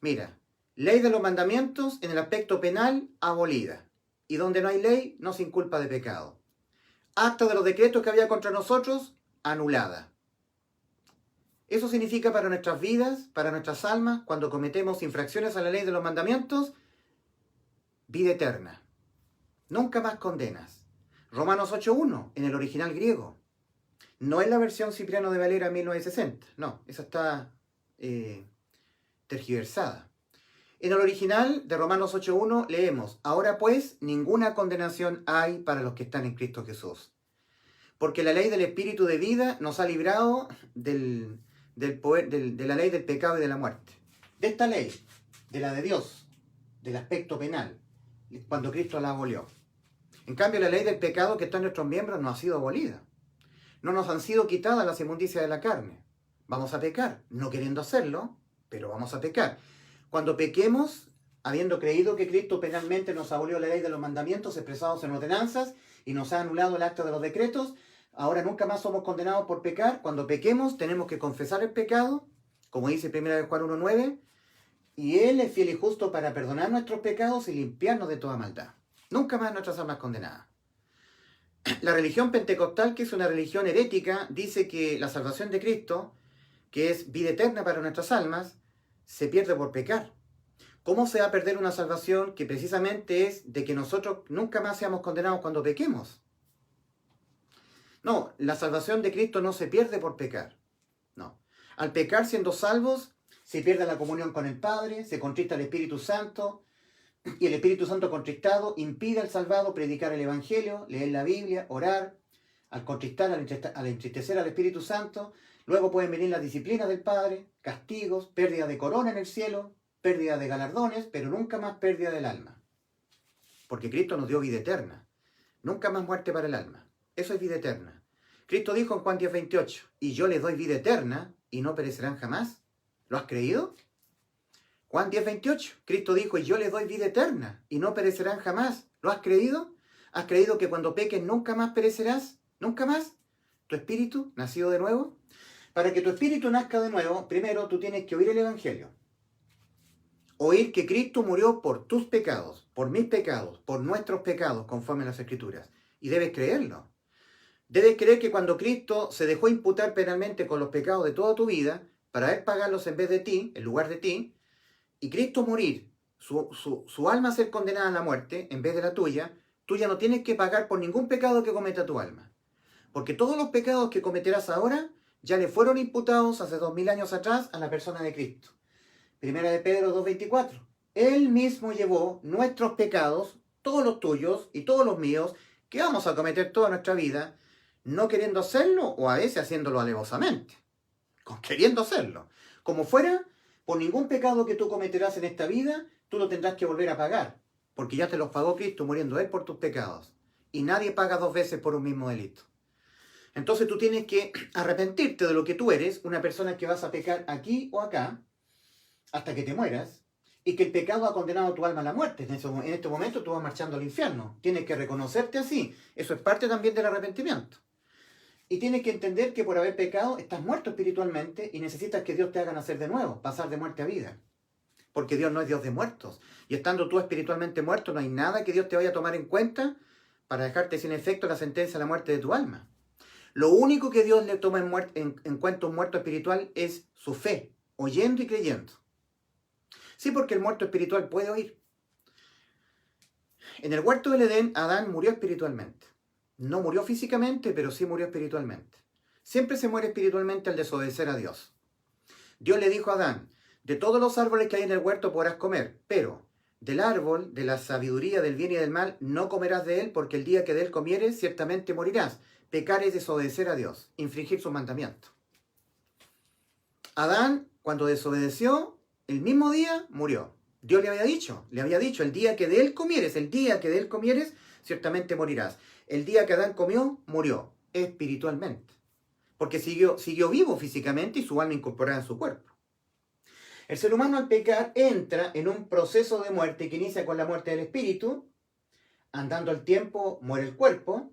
S1: Mira, ley de los mandamientos en el aspecto penal abolida. Y donde no hay ley, no se inculpa de pecado. Acta de los decretos que había contra nosotros, anulada. Eso significa para nuestras vidas, para nuestras almas, cuando cometemos infracciones a la ley de los mandamientos, vida eterna. Nunca más condenas. Romanos 8.1, en el original griego. No es la versión Cipriano de Valera 1960. No, esa está tergiversada. En el original de Romanos 8.1 leemos: ahora pues, ninguna condenación hay para los que están en Cristo Jesús. Porque la ley del Espíritu de vida nos ha librado de la ley del pecado y de la muerte. De esta ley, de la de Dios, del aspecto penal, cuando Cristo la abolió. En cambio, la ley del pecado que está en nuestros miembros no ha sido abolida. No nos han sido quitadas las inmundicias de la carne. Vamos a pecar, no queriendo hacerlo, pero vamos a pecar. Cuando pequemos, habiendo creído que Cristo penalmente nos abolió la ley de los mandamientos expresados en ordenanzas y nos ha anulado el acta de los decretos, ahora nunca más somos condenados por pecar. Cuando pequemos, tenemos que confesar el pecado, como dice 1 Juan 1.9, y Él es fiel y justo para perdonar nuestros pecados y limpiarnos de toda maldad. Nunca más nuestras almas condenadas. La religión pentecostal, que es una religión herética, dice que la salvación de Cristo, que es vida eterna para nuestras almas, se pierde por pecar. ¿Cómo se va a perder una salvación que precisamente es de que nosotros nunca más seamos condenados cuando pequemos? No, la salvación de Cristo no se pierde por pecar. No. Al pecar siendo salvos, se pierde la comunión con el Padre, se contrista el Espíritu Santo, y el Espíritu Santo contristado impide al salvado predicar el Evangelio, leer la Biblia, orar. Al contristar, al entristecer al Espíritu Santo, luego pueden venir las disciplinas del Padre, castigos, pérdida de corona en el cielo, pérdida de galardones, pero nunca más pérdida del alma. Porque Cristo nos dio vida eterna. Nunca más muerte para el alma. Eso es vida eterna. Cristo dijo en Juan 10:28, y yo les doy vida eterna y no perecerán jamás. ¿Lo has creído? Juan 10:28, Cristo dijo, y yo les doy vida eterna y no perecerán jamás. ¿Lo has creído? ¿Has creído que cuando peques nunca más perecerás? ¿Nunca más? tu espíritu nacido de nuevo. Para que tu espíritu nazca de nuevo, primero tú tienes que oír el Evangelio. Oír que Cristo murió por tus pecados, por mis pecados, por nuestros pecados, conforme a las Escrituras. Y debes creerlo. Debes creer que cuando Cristo se dejó imputar penalmente con los pecados de toda tu vida, para él pagarlos en vez de ti, en lugar de ti, y Cristo morir, su alma ser condenada a la muerte en vez de la tuya, tú ya no tienes que pagar por ningún pecado que cometa tu alma. Porque todos los pecados que cometerás ahora ya le fueron imputados hace 2000 años atrás a la persona de Cristo. Primera de Pedro 2:24. Él mismo llevó nuestros pecados, todos los tuyos y todos los míos, que vamos a cometer toda nuestra vida, no queriendo hacerlo o a veces haciéndolo alevosamente. Queriendo hacerlo. Como fuera, por ningún pecado que tú cometerás en esta vida, tú lo tendrás que volver a pagar, porque ya te los pagó Cristo muriendo Él por tus pecados. Y nadie paga 2 veces por un mismo delito. Entonces tú tienes que arrepentirte de lo que tú eres, una persona que vas a pecar aquí o acá, hasta que te mueras, y que el pecado ha condenado tu alma a la muerte. En este momento tú vas marchando al infierno. Tienes que reconocerte así. Eso es parte también del arrepentimiento. Y tienes que entender que por haber pecado estás muerto espiritualmente y necesitas que Dios te haga nacer de nuevo, pasar de muerte a vida. Porque Dios no es Dios de muertos. Y estando tú espiritualmente muerto, no hay nada que Dios te vaya a tomar en cuenta para dejarte sin efecto la sentencia a la muerte de tu alma. Lo único que Dios le toma en cuenta a un muerto espiritual es su fe, oyendo y creyendo. Sí, porque el muerto espiritual puede oír. En el huerto del Edén, Adán murió espiritualmente. No murió físicamente, pero sí murió espiritualmente. Siempre se muere espiritualmente al desobedecer a Dios. Dios le dijo a Adán, de todos los árboles que hay en el huerto podrás comer, pero del árbol de la sabiduría del bien y del mal no comerás de él, porque el día que de él comieres ciertamente morirás. Pecar es desobedecer a Dios, infringir sus mandamientos. Adán, cuando desobedeció, el mismo día murió. Dios le había dicho, el día que de él comieres, ciertamente morirás. El día que Adán comió, murió espiritualmente. Porque siguió vivo físicamente y su alma incorporada en su cuerpo. El ser humano al pecar entra en un proceso de muerte que inicia con la muerte del espíritu. Andando el tiempo, muere el cuerpo.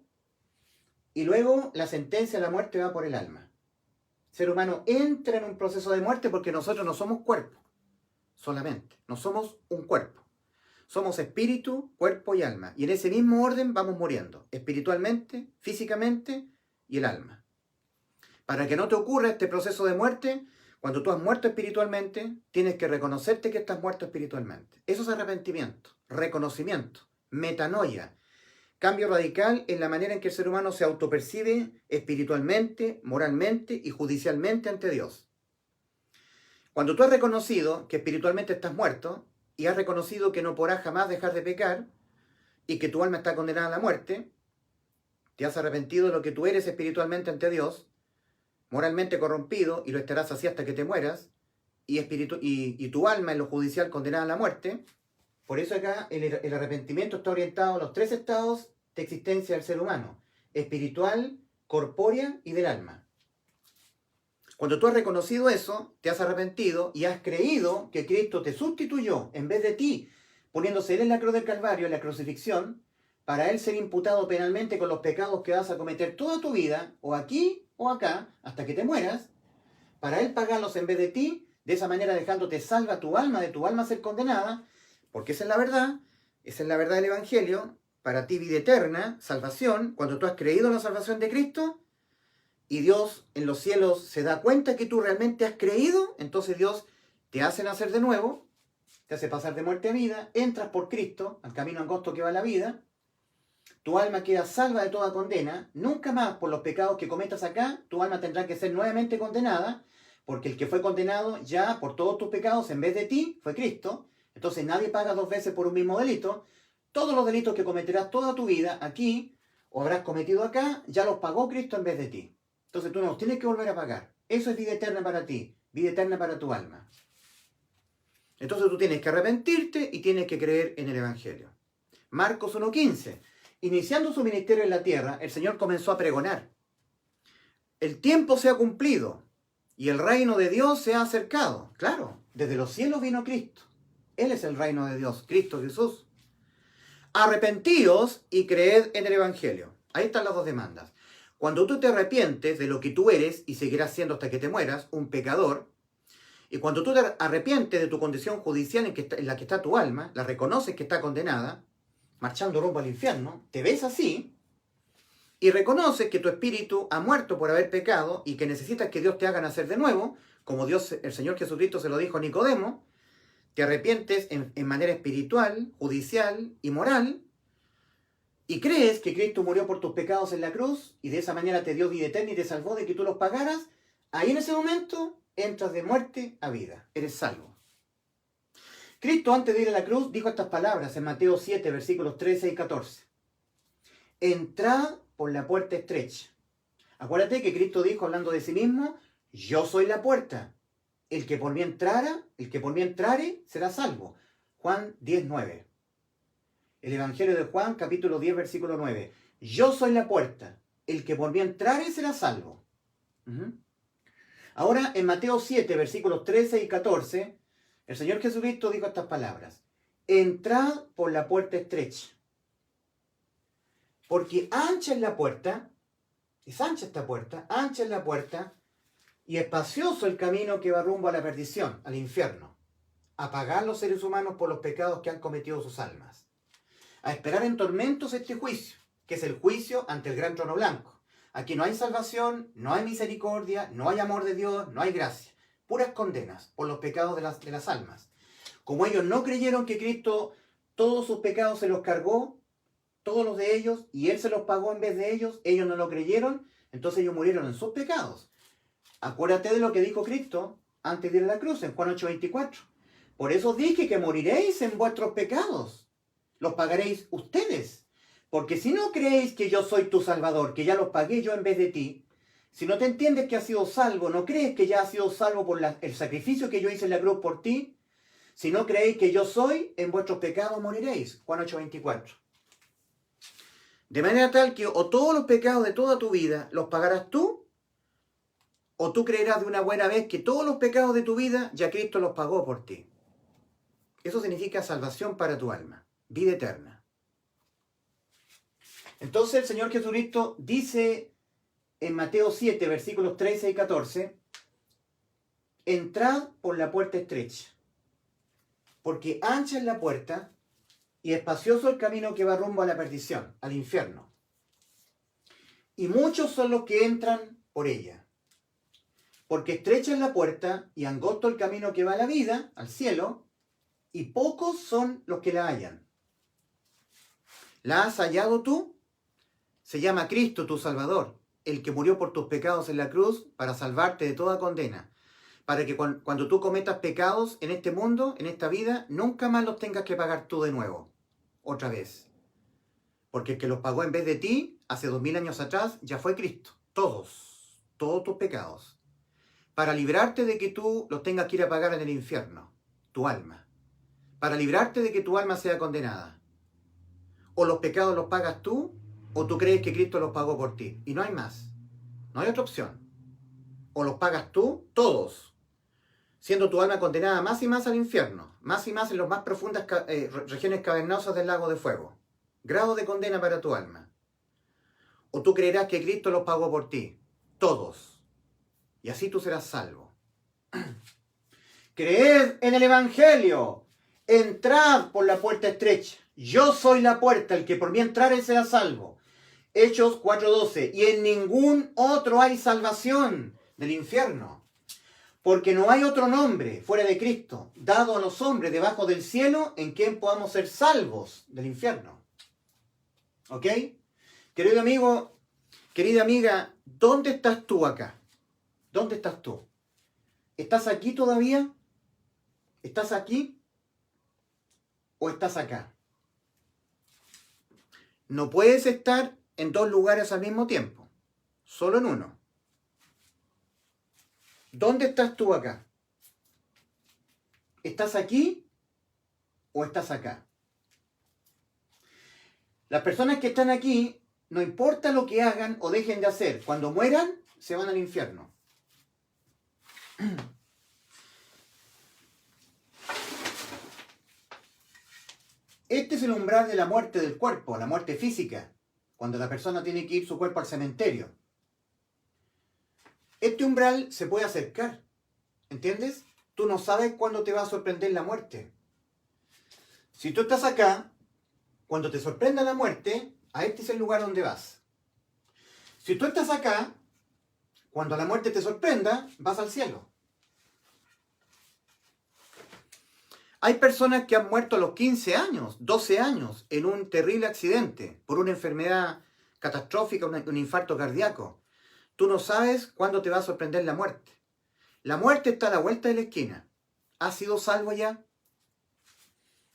S1: Y luego la sentencia a la muerte va por el alma. El ser humano entra en un proceso de muerte porque nosotros no somos cuerpo solamente. No somos un cuerpo. Somos espíritu, cuerpo y alma. Y en ese mismo orden vamos muriendo. Espiritualmente, físicamente y el alma. Para que no te ocurra este proceso de muerte, cuando tú has muerto espiritualmente, tienes que reconocerte que estás muerto espiritualmente. Eso es arrepentimiento, reconocimiento, metanoia. Cambio radical en la manera en que el ser humano se autopercibe espiritualmente, moralmente y judicialmente ante Dios. Cuando tú has reconocido que espiritualmente estás muerto y has reconocido que no podrás jamás dejar de pecar y que tu alma está condenada a la muerte, te has arrepentido de lo que tú eres espiritualmente ante Dios, moralmente corrompido, y lo estarás así hasta que te mueras, y tu alma en lo judicial condenada a la muerte. Por eso acá el arrepentimiento está orientado a los 3 estados de existencia del ser humano: espiritual, corpórea y del alma. Cuando tú has reconocido eso, te has arrepentido y has creído que Cristo te sustituyó en vez de ti, poniéndose Él en la cruz del Calvario, en la crucifixión, para Él ser imputado penalmente con los pecados que vas a cometer toda tu vida, o aquí o acá, hasta que te mueras, para Él pagarlos en vez de ti, de esa manera dejándote salva tu alma, de tu alma ser condenada, porque esa es la verdad del Evangelio, para ti vida eterna, salvación. Cuando tú has creído en la salvación de Cristo, y Dios en los cielos se da cuenta que tú realmente has creído, entonces Dios te hace nacer de nuevo, te hace pasar de muerte a vida, entras por Cristo al camino angosto que va a la vida, tu alma queda salva de toda condena, nunca más por los pecados que cometas acá, tu alma tendrá que ser nuevamente condenada, porque el que fue condenado ya por todos tus pecados en vez de ti fue Cristo. Entonces nadie paga 2 veces por un mismo delito. Todos los delitos que cometerás toda tu vida aquí, o habrás cometido acá, ya los pagó Cristo en vez de ti. Entonces tú no los tienes que volver a pagar. Eso es vida eterna para ti, vida eterna para tu alma. Entonces tú tienes que arrepentirte y tienes que creer en el Evangelio. Marcos 1:15. Iniciando su ministerio en la tierra, el Señor comenzó a pregonar: el tiempo se ha cumplido y el reino de Dios se ha acercado. Claro, desde los cielos vino Cristo. Él es el reino de Dios, Cristo Jesús. Arrepentíos y creed en el Evangelio. Ahí están las 2 demandas. Cuando tú te arrepientes de lo que tú eres y seguirás siendo hasta que te mueras, un pecador, y cuando tú te arrepientes de tu condición judicial en la que está tu alma, la reconoces que está condenada, marchando rumbo al infierno, te ves así, y reconoces que tu espíritu ha muerto por haber pecado y que necesitas que Dios te haga nacer de nuevo, como Dios, el Señor Jesucristo se lo dijo a Nicodemo, te arrepientes en manera espiritual, judicial y moral, y crees que Cristo murió por tus pecados en la cruz y de esa manera te dio vida eterna y te salvó de que tú los pagaras, ahí en ese momento entras de muerte a vida, eres salvo. Cristo antes de ir a la cruz dijo estas palabras en Mateo 7, versículos 13 y 14. Entrad por la puerta estrecha. Acuérdate que Cristo dijo, hablando de sí mismo, yo soy la puerta. El que por mí entrare, será salvo. Juan 10, 9. El Evangelio de Juan, capítulo 10, versículo 9. Yo soy la puerta. El que por mí entrare, será salvo. Ahora, en Mateo 7, versículos 13 y 14, el Señor Jesucristo dijo estas palabras. Entrad por la puerta estrecha. Porque ancha es la puerta, es ancha esta puerta, ancha es la puerta, y espacioso el camino que va rumbo a la perdición, al infierno, a pagar los seres humanos por los pecados que han cometido sus almas, a esperar en tormentos este juicio, que es el juicio ante el gran trono blanco. Aquí no hay salvación, no hay misericordia, no hay amor de Dios, no hay gracia, puras condenas por los pecados de las almas. Como ellos no creyeron que Cristo todos sus pecados se los cargó, todos los de ellos, y Él se los pagó en vez de ellos no lo creyeron, entonces ellos murieron en sus pecados. Acuérdate de lo que dijo Cristo antes de ir a la cruz, en Juan 8:24. Por eso dije que moriréis en vuestros pecados, los pagaréis ustedes. Porque si no creéis que yo soy tu Salvador, que ya los pagué yo en vez de ti, si no te entiendes que has sido salvo, no crees que ya has sido salvo por el sacrificio que yo hice en la cruz por ti, si no creéis que yo soy, en vuestros pecados moriréis. Juan 8:24. De manera tal que o todos los pecados de toda tu vida los pagarás tú, o tú creerás de una buena vez que todos los pecados de tu vida ya Cristo los pagó por ti. Eso significa salvación para tu alma, vida eterna. Entonces el Señor Jesucristo dice en Mateo 7, versículos 13 y 14, entrad por la puerta estrecha, porque ancha es la puerta y espacioso el camino que va rumbo a la perdición, al infierno. Y muchos son los que entran por ella. Porque estrecha es la puerta y angosto el camino que va a la vida, al cielo, y pocos son los que la hallan. ¿La has hallado tú? Se llama Cristo tu Salvador, el que murió por tus pecados en la cruz para salvarte de toda condena, para que cuando tú cometas pecados en este mundo, en esta vida, nunca más los tengas que pagar tú de nuevo, otra vez. Porque el que los pagó en vez de ti, hace 2000 años atrás, ya fue Cristo. Todos tus pecados. Para librarte de que tú los tengas que ir a pagar en el infierno, tu alma. Para librarte de que tu alma sea condenada. O los pecados los pagas tú, o tú crees que Cristo los pagó por ti. Y no hay más. No hay otra opción. O los pagas tú, todos, siendo tu alma condenada más y más al infierno, más y más en las más profundas regiones cavernosas del lago de fuego. Grado de condena para tu alma. O tú creerás que Cristo los pagó por ti, todos, y así tú serás salvo. Creed en el Evangelio, entrad por la puerta estrecha. Yo soy la puerta, el que por mí entrare será salvo. Hechos 4:12. Y en ningún otro hay salvación del infierno, porque no hay otro nombre fuera de Cristo, dado a los hombres debajo del cielo, en quien podamos ser salvos del infierno. ¿Ok? Querido amigo, querida amiga, ¿dónde estás tú acá? ¿Dónde estás tú? ¿Estás aquí todavía? ¿Estás aquí? ¿O estás acá? No puedes estar en dos lugares al mismo tiempo, solo en uno. ¿Dónde estás tú acá? ¿Estás aquí o estás acá? Las personas que están aquí, no importa lo que hagan o dejen de hacer, cuando mueran, se van al infierno. Este es el umbral de la muerte del cuerpo, la muerte física, cuando la persona tiene que ir su cuerpo al cementerio. Este umbral se puede acercar, ¿entiendes? Tú no sabes cuándo te va a sorprender la muerte. Si tú estás acá, cuando te sorprenda la muerte, a este es el lugar donde vas. Si tú estás acá, cuando la muerte te sorprenda, vas al cielo. Hay personas que han muerto a los 15 años, 12 años, en un terrible accidente, por una enfermedad catastrófica, un infarto cardíaco. Tú no sabes cuándo te va a sorprender la muerte. La muerte está a la vuelta de la esquina. ¿Has sido salvo ya?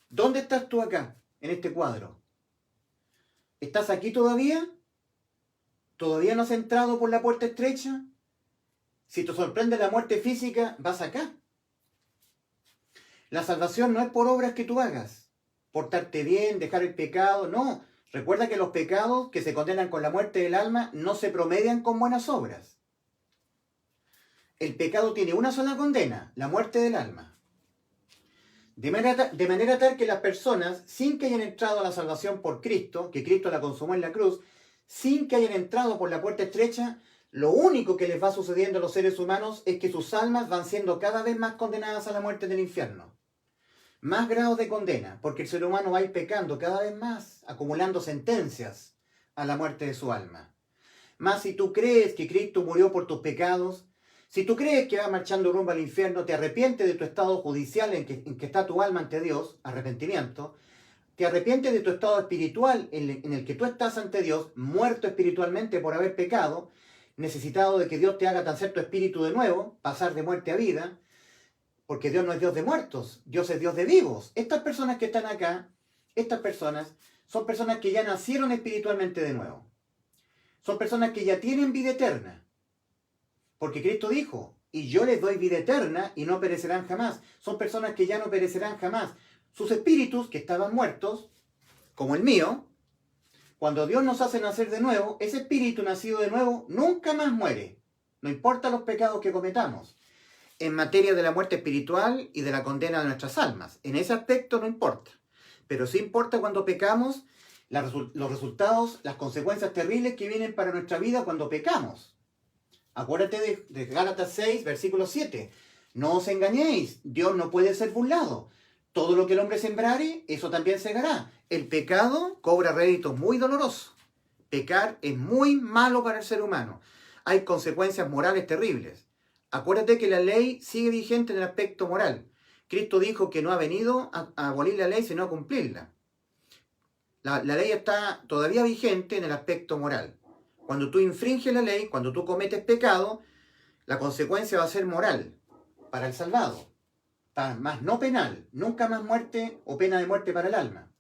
S1: ¿Dónde estás tú acá, en este cuadro? ¿Estás aquí todavía? ¿Todavía no has entrado por la puerta estrecha? Si te sorprende la muerte física, vas acá. La salvación no es por obras que tú hagas, portarte bien, dejar el pecado, no. Recuerda que los pecados que se condenan con la muerte del alma no se promedian con buenas obras. El pecado tiene una sola condena, la muerte del alma. De manera tal que las personas, sin que hayan entrado a la salvación por Cristo, que Cristo la consumó en la cruz, sin que hayan entrado por la puerta estrecha, lo único que les va sucediendo a los seres humanos es que sus almas van siendo cada vez más condenadas a la muerte del infierno. Más grados de condena, porque el ser humano va a ir pecando cada vez más, acumulando sentencias a la muerte de su alma. Más si tú crees que Cristo murió por tus pecados, si tú crees que va marchando rumbo al infierno, te arrepientes de tu estado judicial en que está tu alma ante Dios, arrepentimiento, te arrepientes de tu estado espiritual en el que tú estás ante Dios, muerto espiritualmente por haber pecado, necesitado de que Dios te haga nacer tu espíritu de nuevo, pasar de muerte a vida, porque Dios no es Dios de muertos, Dios es Dios de vivos. Estas personas que están acá, estas personas, son personas que ya nacieron espiritualmente de nuevo. Son personas que ya tienen vida eterna. Porque Cristo dijo, y yo les doy vida eterna y no perecerán jamás. Son personas que ya no perecerán jamás. Sus espíritus, que estaban muertos, como el mío, cuando Dios nos hace nacer de nuevo, ese espíritu nacido de nuevo nunca más muere. No importa los pecados que cometamos. En materia de la muerte espiritual y de la condena de nuestras almas. En ese aspecto no importa. Pero sí importa cuando pecamos, los resultados, las consecuencias terribles que vienen para nuestra vida cuando pecamos. Acuérdate de Gálatas 6, versículo 7. No os engañéis, Dios no puede ser burlado. Todo lo que el hombre sembrare, eso también segará. El pecado cobra réditos muy dolorosos. Pecar es muy malo para el ser humano. Hay consecuencias morales terribles. Acuérdate que la ley sigue vigente en el aspecto moral. Cristo dijo que no ha venido a abolir la ley, sino a cumplirla. La ley está todavía vigente en el aspecto moral. Cuando tú infringes la ley, cuando tú cometes pecado, la consecuencia va a ser moral para el salvado, más no penal, nunca más muerte o pena de muerte para el alma.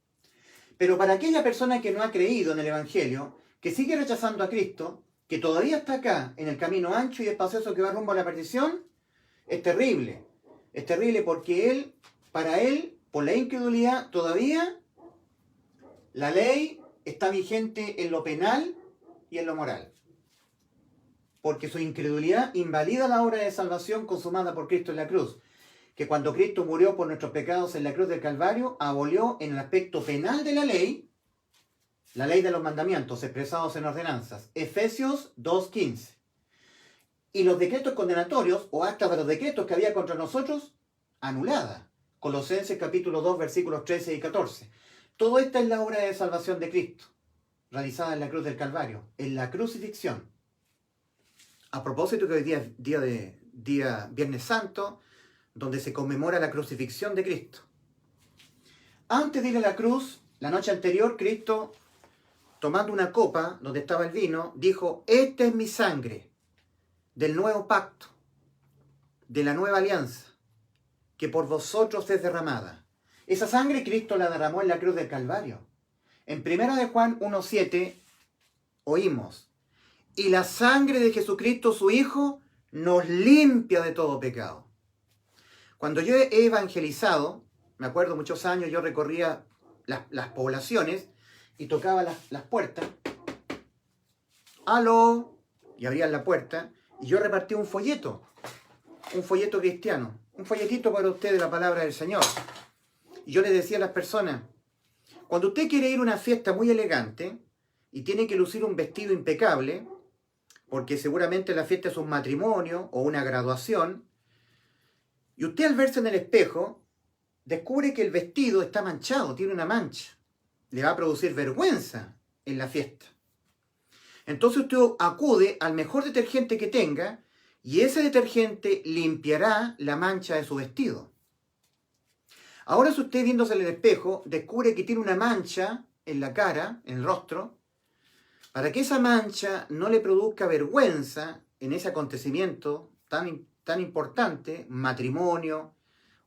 S1: Pero para aquella persona que no ha creído en el Evangelio, que sigue rechazando a Cristo, que todavía está acá, en el camino ancho y espacioso que va rumbo a la perdición, es terrible. Es terrible porque para él, por la incredulidad, todavía la ley está vigente en lo penal y en lo moral. Porque su incredulidad invalida la obra de salvación consumada por Cristo en la cruz. Que cuando Cristo murió por nuestros pecados en la cruz del Calvario, abolió en el aspecto penal de la ley de los mandamientos expresados en ordenanzas. Efesios 2:15. Y los decretos condenatorios, o actas de los decretos que había contra nosotros, anulada. Colosenses capítulo 2, versículos 13 y 14. Todo esta es la obra de salvación de Cristo, realizada en la cruz del Calvario, en la crucifixión. A propósito que hoy día es día Viernes Santo, donde se conmemora la crucifixión de Cristo. Antes de ir a la cruz, la noche anterior, Cristo, tomando una copa donde estaba el vino, dijo, esta es mi sangre del nuevo pacto, de la nueva alianza, que por vosotros es derramada. Esa sangre Cristo la derramó en la cruz del Calvario. En 1 de Juan 1:7 oímos, y la sangre de Jesucristo su Hijo nos limpia de todo pecado. Cuando yo he evangelizado, me acuerdo muchos años, yo recorría las poblaciones y tocaba las puertas. ¡Aló! Y abrían la puerta y yo repartí un folleto cristiano, un folletito para usted de la palabra del Señor. Y yo les decía a las personas, cuando usted quiere ir a una fiesta muy elegante y tiene que lucir un vestido impecable, porque seguramente la fiesta es un matrimonio o una graduación, y usted al verse en el espejo descubre que el vestido está manchado, tiene una mancha. Le va a producir vergüenza en la fiesta. Entonces usted acude al mejor detergente que tenga y ese detergente limpiará la mancha de su vestido. Ahora si usted viéndose en el espejo descubre que tiene una mancha en la cara, en el rostro, para que esa mancha no le produzca vergüenza en ese acontecimiento tan importante, matrimonio,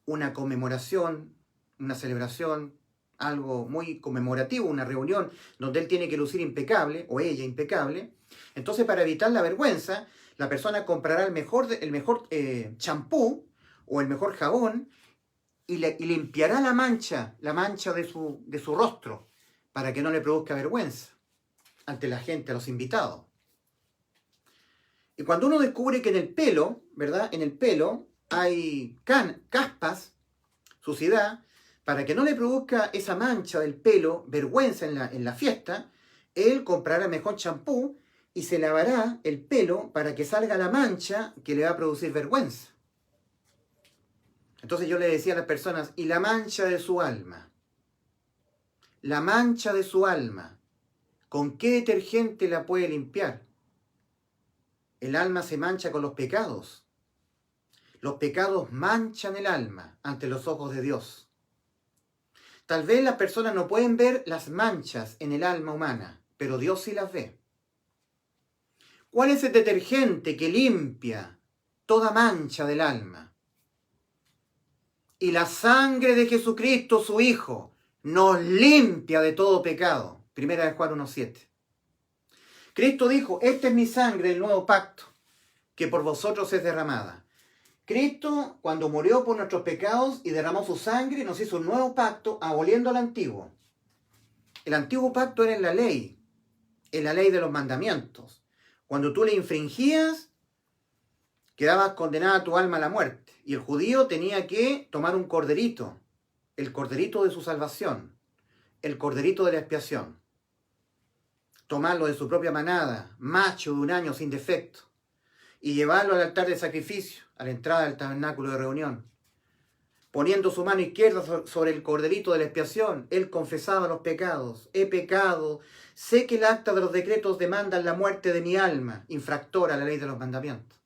S1: una conmemoración, una celebración, algo muy conmemorativo, una reunión donde él tiene que lucir impecable, o ella impecable. Entonces, para evitar la vergüenza, la persona comprará el mejor champú o el mejor jabón y limpiará la mancha de su rostro, para que no le produzca vergüenza ante la gente, a los invitados. Y cuando uno descubre que en el pelo, ¿verdad? En el pelo hay caspas, suciedad, para que no le produzca esa mancha del pelo vergüenza en la fiesta, él comprará mejor champú y se lavará el pelo para que salga la mancha que le va a producir vergüenza. Entonces yo le decía a las personas, y la mancha de su alma, la mancha de su alma, ¿con qué detergente la puede limpiar? El alma se mancha con los pecados. Los pecados manchan el alma ante los ojos de Dios. Tal vez las personas no pueden ver las manchas en el alma humana, pero Dios sí las ve. ¿Cuál es el detergente que limpia toda mancha del alma? Y la sangre de Jesucristo, su Hijo, nos limpia de todo pecado. Primera de Juan 1:7. Cristo dijo, esta es mi sangre del nuevo pacto, que por vosotros es derramada. Cristo, cuando murió por nuestros pecados y derramó su sangre, nos hizo un nuevo pacto, aboliendo el antiguo. El antiguo pacto era en la ley de los mandamientos. Cuando tú le infringías, quedabas condenada tu alma a la muerte. Y el judío tenía que tomar un corderito, el corderito de su salvación, el corderito de la expiación. Tomarlo de su propia manada, macho de un año sin defecto, y llevarlo al altar de sacrificio, a la entrada del tabernáculo de reunión. Poniendo su mano izquierda sobre el corderito de la expiación, él confesaba los pecados. He pecado, sé que el acta de los decretos demandan la muerte de mi alma, infractora a la ley de los mandamientos.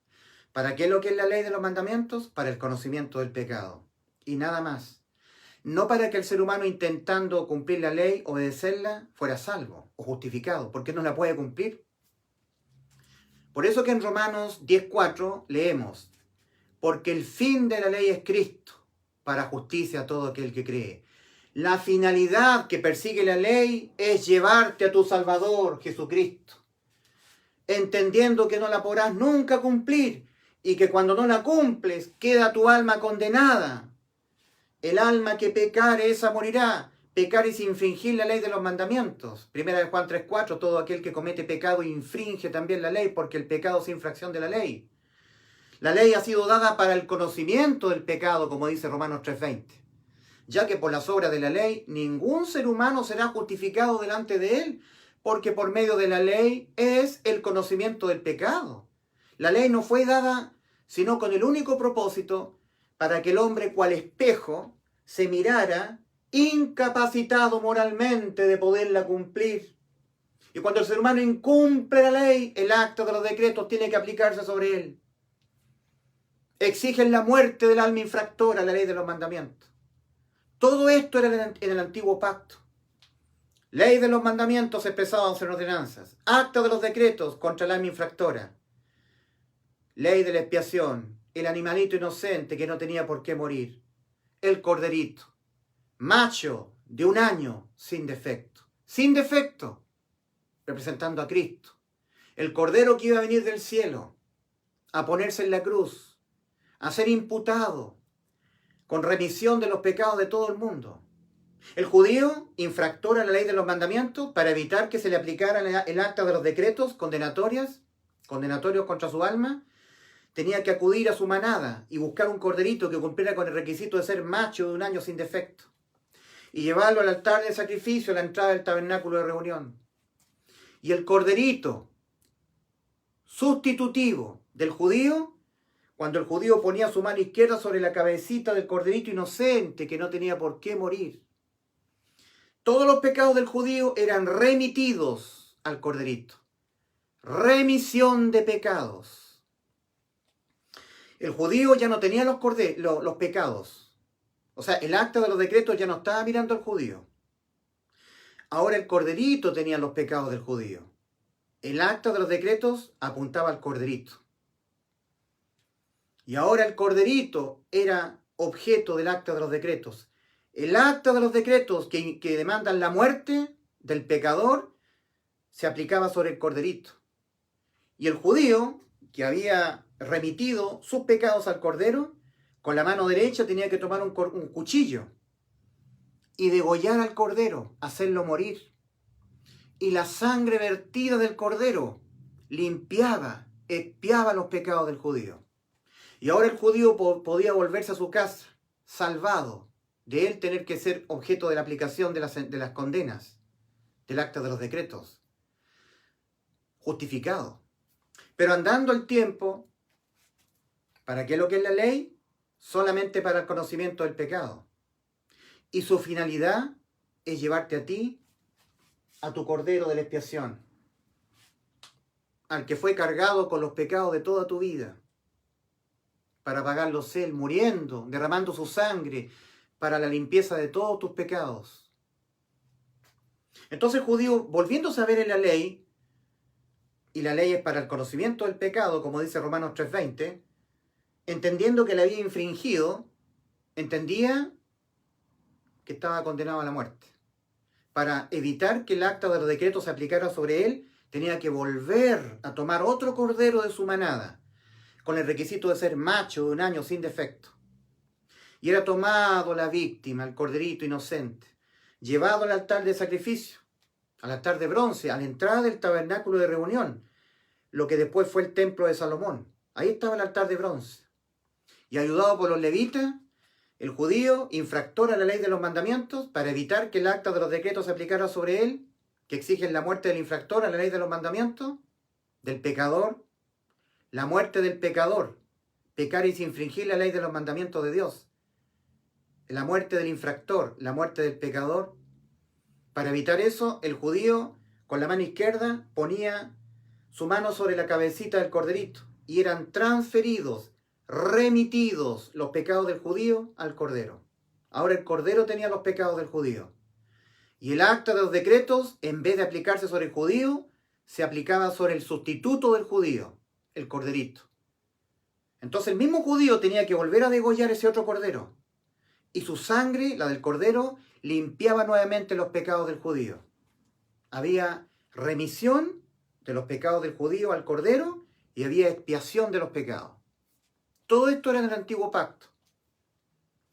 S1: ¿Para qué es lo que es la ley de los mandamientos? Para el conocimiento del pecado. Y nada más. No para que el ser humano intentando cumplir la ley, obedecerla, fuera salvo o justificado, porque no la puede cumplir. Por eso que en Romanos 10:4 leemos, porque el fin de la ley es Cristo, para justicia a todo aquel que cree. La finalidad que persigue la ley es llevarte a tu Salvador, Jesucristo, entendiendo que no la podrás nunca cumplir y que cuando no la cumples queda tu alma condenada. El alma que pecare, esa morirá. Pecar es infringir la ley de los mandamientos. Primera de Juan 3:4, todo aquel que comete pecado infringe también la ley, porque el pecado es infracción de la ley. La ley ha sido dada para el conocimiento del pecado, como dice Romanos 3:20, ya que por las obras de la ley ningún ser humano será justificado delante de él, porque por medio de la ley es el conocimiento del pecado. La ley no fue dada sino con el único propósito para que el hombre cual espejo se mirara incapacitado moralmente de poderla cumplir. Y cuando el ser humano incumple la ley, el acta de los decretos tiene que aplicarse sobre él. Exigen la muerte del alma infractora, la ley de los mandamientos. Todo esto era en el antiguo pacto. Ley de los mandamientos expresados en ordenanzas. Acta de los decretos contra el alma infractora. Ley de la expiación. El animalito inocente que no tenía por qué morir. El corderito. Macho de un año sin defecto. Sin defecto. Representando a Cristo. El cordero que iba a venir del cielo. A ponerse en la cruz. A ser imputado con remisión de los pecados de todo el mundo. El judío, infractor a la ley de los mandamientos, para evitar que se le aplicara el acta de los decretos condenatorios contra su alma, tenía que acudir a su manada y buscar un corderito que cumpliera con el requisito de ser macho de un año sin defecto, y llevarlo al altar de sacrificio a la entrada del tabernáculo de reunión. Y el corderito, sustitutivo del judío, cuando el judío ponía su mano izquierda sobre la cabecita del corderito inocente que no tenía por qué morir. Todos los pecados del judío eran remitidos al corderito. Remisión de pecados. El judío ya no tenía los pecados. O sea, el acta de los decretos ya no estaba mirando al judío. Ahora el corderito tenía los pecados del judío. El acta de los decretos apuntaba al corderito. Y ahora el corderito era objeto del acta de los decretos. El acta de los decretos que demandan la muerte del pecador se aplicaba sobre el corderito. Y el judío, que había remitido sus pecados al cordero, con la mano derecha tenía que tomar un cuchillo y degollar al cordero, hacerlo morir. Y la sangre vertida del cordero limpiaba, expiaba los pecados del judío. Y ahora el judío podía volverse a su casa, salvado de él tener que ser objeto de la aplicación de las condenas, del acta de los decretos, justificado. Pero andando el tiempo, ¿para qué lo que es la ley? Solamente para el conocimiento del pecado. Y su finalidad es llevarte a ti, a tu cordero de la expiación, al que fue cargado con los pecados de toda tu vida, para pagarlos él, muriendo, derramando su sangre, para la limpieza de todos tus pecados. Entonces el judío, volviéndose a ver en la ley, y la ley es para el conocimiento del pecado, como dice Romanos 3:20, entendiendo que le había infringido, entendía que estaba condenado a la muerte. Para evitar que el acta de los decretos se aplicara sobre él, tenía que volver a tomar otro cordero de su manada, con el requisito de ser macho de 1 año sin defecto. Y era tomado la víctima, el corderito inocente, llevado al altar de sacrificio, al altar de bronce, a la entrada del tabernáculo de reunión, lo que después fue el templo de Salomón. Ahí estaba el altar de bronce. Y ayudado por los levitas, el judío, infractor a la ley de los mandamientos, para evitar que el acta de los decretos se aplicara sobre él, que exigen la muerte del infractor a la ley de los mandamientos, del pecador, la muerte del pecador, pecar y infringir la ley de los mandamientos de Dios, la muerte del infractor, la muerte del pecador. Para evitar eso, el judío con la mano izquierda ponía su mano sobre la cabecita del corderito y eran transferidos, remitidos los pecados del judío al cordero. Ahora el cordero tenía los pecados del judío. Y el acta de los decretos, en vez de aplicarse sobre el judío, se aplicaba sobre el sustituto del judío, el corderito. Entonces el mismo judío tenía que volver a degollar ese otro cordero. Y su sangre, la del cordero, limpiaba nuevamente los pecados del judío. Había remisión de los pecados del judío al cordero y había expiación de los pecados. Todo esto era en el antiguo pacto.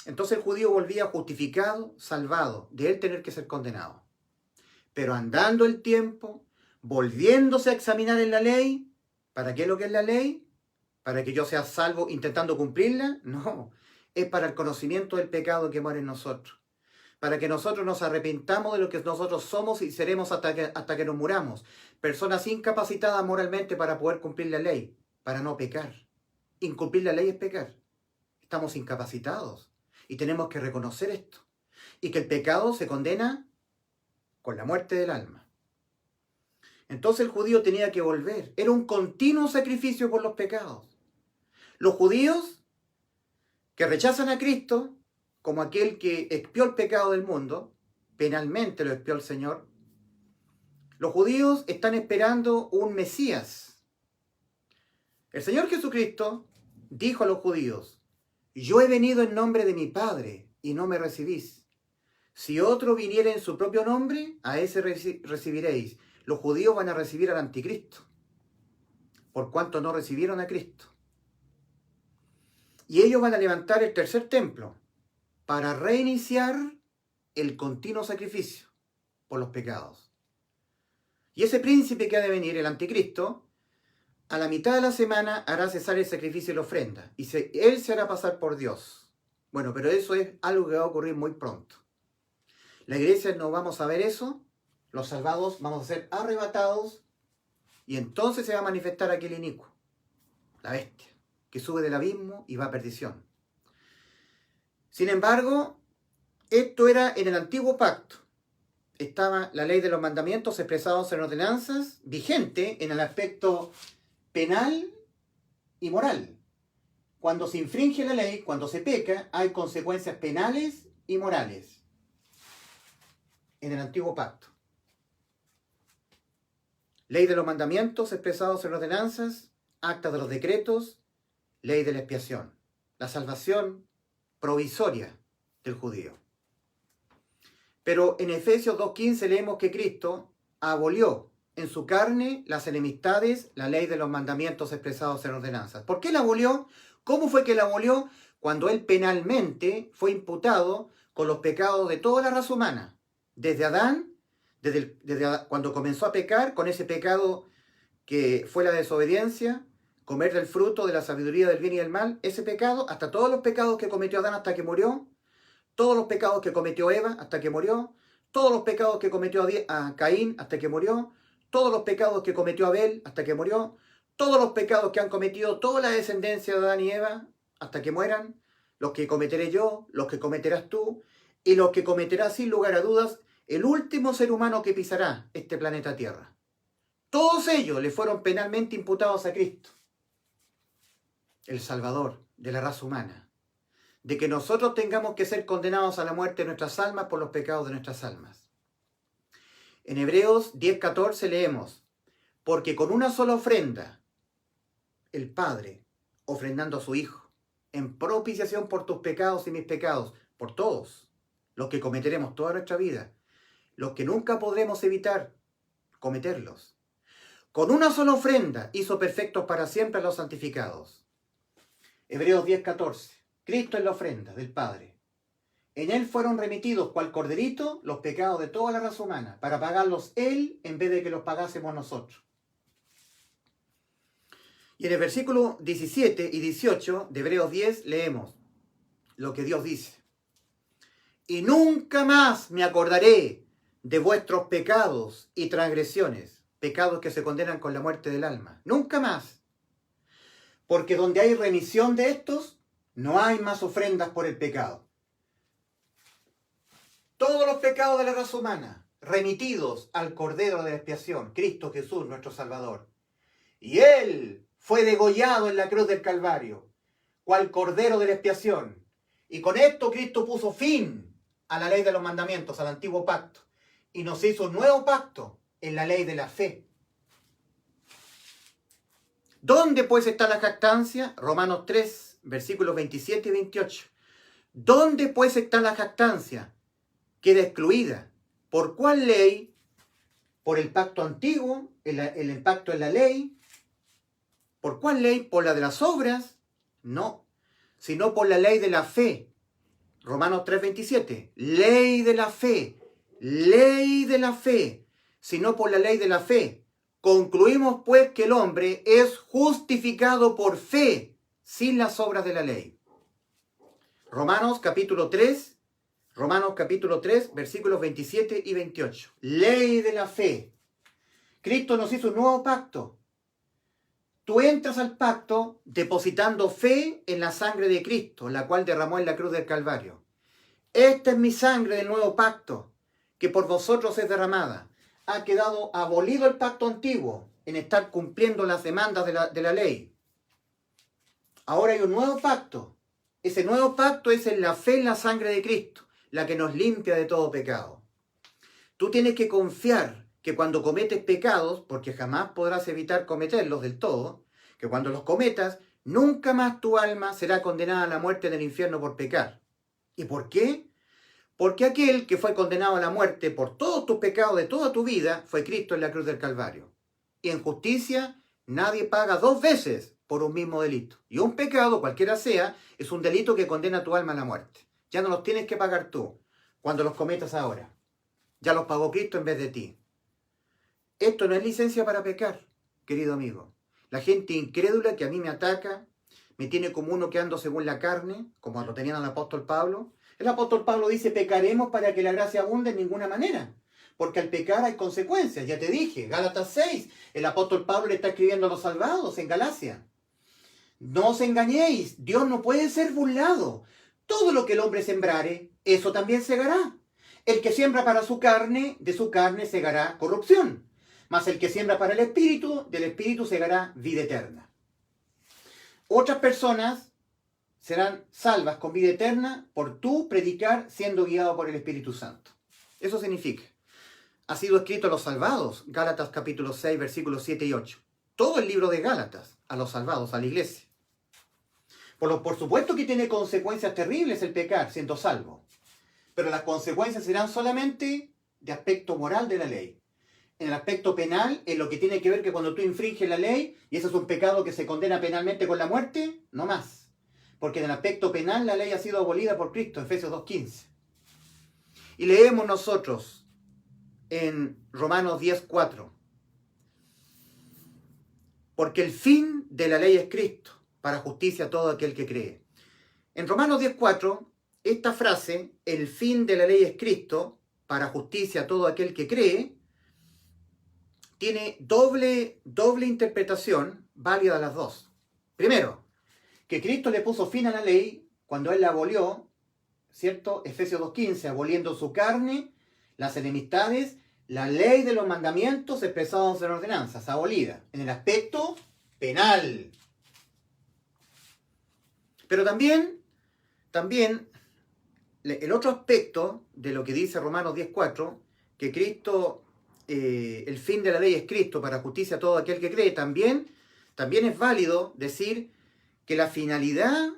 S1: Entonces el judío volvía justificado, salvado, de él tener que ser condenado. Pero andando el tiempo, volviéndose a examinar en la ley, ¿para qué es lo que es la ley? ¿Para que yo sea salvo intentando cumplirla? No, es para el conocimiento del pecado que muere en nosotros. Para que nosotros nos arrepintamos de lo que nosotros somos y seremos hasta que nos muramos. Personas incapacitadas moralmente para poder cumplir la ley, para no pecar. Incumplir la ley es pecar. Estamos incapacitados y tenemos que reconocer esto. Y que el pecado se condena con la muerte del alma. Entonces el judío tenía que volver. Era un continuo sacrificio por los pecados. Los judíos que rechazan a Cristo como aquel que expió el pecado del mundo, penalmente lo expió el Señor, los judíos están esperando un Mesías. El Señor Jesucristo dijo a los judíos: yo he venido en nombre de mi Padre y no me recibís. Si otro viniera en su propio nombre, a ese recibiréis. Los judíos van a recibir al anticristo, por cuanto no recibieron a Cristo. Y ellos van a levantar el tercer templo para reiniciar el continuo sacrificio por los pecados. Y ese príncipe que ha de venir, el anticristo, a la mitad de la semana hará cesar el sacrificio y la ofrenda. Y él se hará pasar por Dios. Bueno, pero eso es algo que va a ocurrir muy pronto. La iglesia no vamos a ver eso. Los salvados vamos a ser arrebatados Y entonces se va a manifestar aquel inicuo, la bestia, que sube del abismo y va a perdición. Sin embargo, esto era en el antiguo pacto. Estaba la ley de los mandamientos expresados en ordenanzas, vigente en el aspecto penal y moral. Cuando se infringe la ley, cuando se peca, hay consecuencias penales y morales en el antiguo pacto. Ley de los mandamientos expresados en ordenanzas, acta de los decretos, ley de la expiación, la salvación provisoria del judío. Pero en Efesios 2:15 leemos que Cristo abolió en su carne las enemistades, la ley de los mandamientos expresados en ordenanzas. ¿Por qué la abolió? ¿Cómo fue que la abolió? Cuando él penalmente fue imputado con los pecados de toda la raza humana. Desde Adán, cuando comenzó a pecar, con ese pecado que fue la desobediencia, comer del fruto de la sabiduría del bien y del mal, ese pecado, hasta todos los pecados que cometió Adán hasta que murió, todos los pecados que cometió Eva hasta que murió, todos los pecados que cometió a Caín hasta que murió, todos los pecados que cometió Abel hasta que murió, todos los pecados que han cometido toda la descendencia de Adán y Eva hasta que mueran, los que cometeré yo, los que cometerás tú, y los que cometerá sin lugar a dudas el último ser humano que pisará este planeta Tierra. Todos ellos le fueron penalmente imputados a Cristo, el Salvador de la raza humana, de que nosotros tengamos que ser condenados a la muerte de nuestras almas por los pecados de nuestras almas. En Hebreos 10:14 leemos, porque con una sola ofrenda, el Padre, ofrendando a su Hijo, en propiciación por tus pecados y mis pecados, por todos, los que cometeremos toda nuestra vida, los que nunca podremos evitar cometerlos. Con una sola ofrenda hizo perfectos para siempre a los santificados. Hebreos 10:14. Cristo es la ofrenda del Padre. En Él fueron remitidos, cual corderito, los pecados de toda la raza humana, para pagarlos Él en vez de que los pagásemos nosotros. Y en el versículo 17 y 18 de Hebreos 10 leemos lo que Dios dice. Y nunca más me acordaré de vuestros pecados y transgresiones, pecados que se condenan con la muerte del alma. Nunca más. Porque donde hay remisión de estos, no hay más ofrendas por el pecado. Todos los pecados de la raza humana, remitidos al Cordero de la expiación, Cristo Jesús, nuestro Salvador. Y Él fue degollado en la cruz del Calvario, cual Cordero de la expiación. Y con esto Cristo puso fin a la ley de los mandamientos, al antiguo pacto. Y nos hizo un nuevo pacto en la ley de la fe. ¿Dónde pues está la jactancia? Romanos 3, versículos 27 y 28. ¿Dónde pues está la jactancia? Queda excluida. ¿Por cuál ley? ¿Por el pacto antiguo? ¿El pacto en la ley? ¿Por cuál ley? ¿Por la de las obras? No, sino por la ley de la fe. Romanos 3, 27. Ley de la fe. Ley de la fe. Sino por la ley de la fe. Concluimos pues que el hombre es justificado por fe, sin las obras de la ley. Romanos capítulo 3, versículos 27 y 28. Ley de la fe. Cristo nos hizo un nuevo pacto. Tú entras al pacto depositando fe en la sangre de Cristo, la cual derramó en la cruz del Calvario. Esta es mi sangre del nuevo pacto, que por vosotros es derramada. Ha quedado abolido el pacto antiguo en estar cumpliendo las demandas de la ley. Ahora hay un nuevo pacto. Ese nuevo pacto es en la fe en la sangre de Cristo, la que nos limpia de todo pecado. Tú tienes que confiar que cuando cometes pecados, porque jamás podrás evitar cometerlos del todo, que cuando los cometas, nunca más tu alma será condenada a la muerte en el infierno por pecar. ¿Y por qué? Porque aquel que fue condenado a la muerte por todos tus pecados de toda tu vida fue Cristo en la cruz del Calvario. Y en justicia nadie paga dos veces por un mismo delito. Y un pecado, cualquiera sea, es un delito que condena tu alma a la muerte. Ya no los tienes que pagar tú cuando los cometas ahora. Ya los pagó Cristo en vez de ti. Esto no es licencia para pecar, querido amigo. La gente incrédula que a mí me ataca, me tiene como uno que ando según la carne, como lo tenían al apóstol Pablo. El apóstol Pablo dice, pecaremos para que la gracia abunde en ninguna manera. porque al pecar hay consecuencias, ya te dije, Gálatas 6, el apóstol Pablo le está escribiendo a los salvados en Galacia. No os engañéis, Dios no puede ser burlado. Todo lo que el hombre sembrare, eso también segará. El que siembra para su carne, de su carne segará corrupción. Mas el que siembra para el Espíritu, del Espíritu segará vida eterna. Otras personas serán salvas con vida eterna por tú predicar siendo guiado por el Espíritu Santo. Eso significa. Ha sido escrito a los salvados, Gálatas capítulo 6, versículos 7 y 8. Todo el libro de Gálatas a los salvados, a la iglesia. Por supuesto que tiene consecuencias terribles el pecar siendo salvo. Pero las consecuencias serán solamente de aspecto moral de la ley. En el aspecto penal, en lo que tiene que ver que cuando tú infringes la ley, y eso es un pecado que se condena penalmente con la muerte, no más. Porque en el aspecto penal la ley ha sido abolida por Cristo, Efesios 2:15. Y leemos nosotros en Romanos 10:4. Porque el fin de la ley es Cristo, para justicia a todo aquel que cree. En Romanos 10:4, esta frase, el fin de la ley es Cristo, para justicia a todo aquel que cree, tiene doble interpretación, válida las dos. Primero, que Cristo le puso fin a la ley cuando Él la abolió, ¿cierto? Efesios 2:15, aboliendo su carne, las enemistades, la ley de los mandamientos expresados en ordenanzas, abolida, en el aspecto penal. Pero también, el otro aspecto de lo que dice Romanos 10:4, que Cristo, el fin de la ley es Cristo para justicia a todo aquel que cree, también es válido decir que la finalidad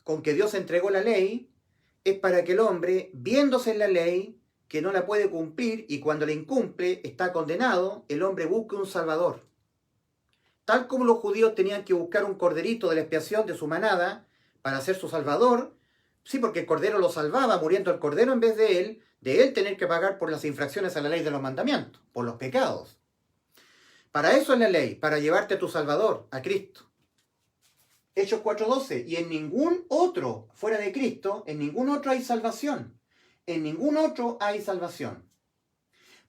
S1: con que Dios entregó la ley es para que el hombre, viéndose en la ley, que no la puede cumplir y cuando la incumple está condenado, el hombre busque un salvador. Tal como los judíos tenían que buscar un corderito de la expiación de su manada para ser su salvador, sí, porque el cordero lo salvaba muriendo el cordero en vez de él tener que pagar por las infracciones a la ley de los mandamientos, por los pecados. Para eso es la ley, para llevarte a tu salvador, a Cristo. Hechos 4:12, y en ningún otro, fuera de Cristo, en ningún otro hay salvación. En ningún otro hay salvación.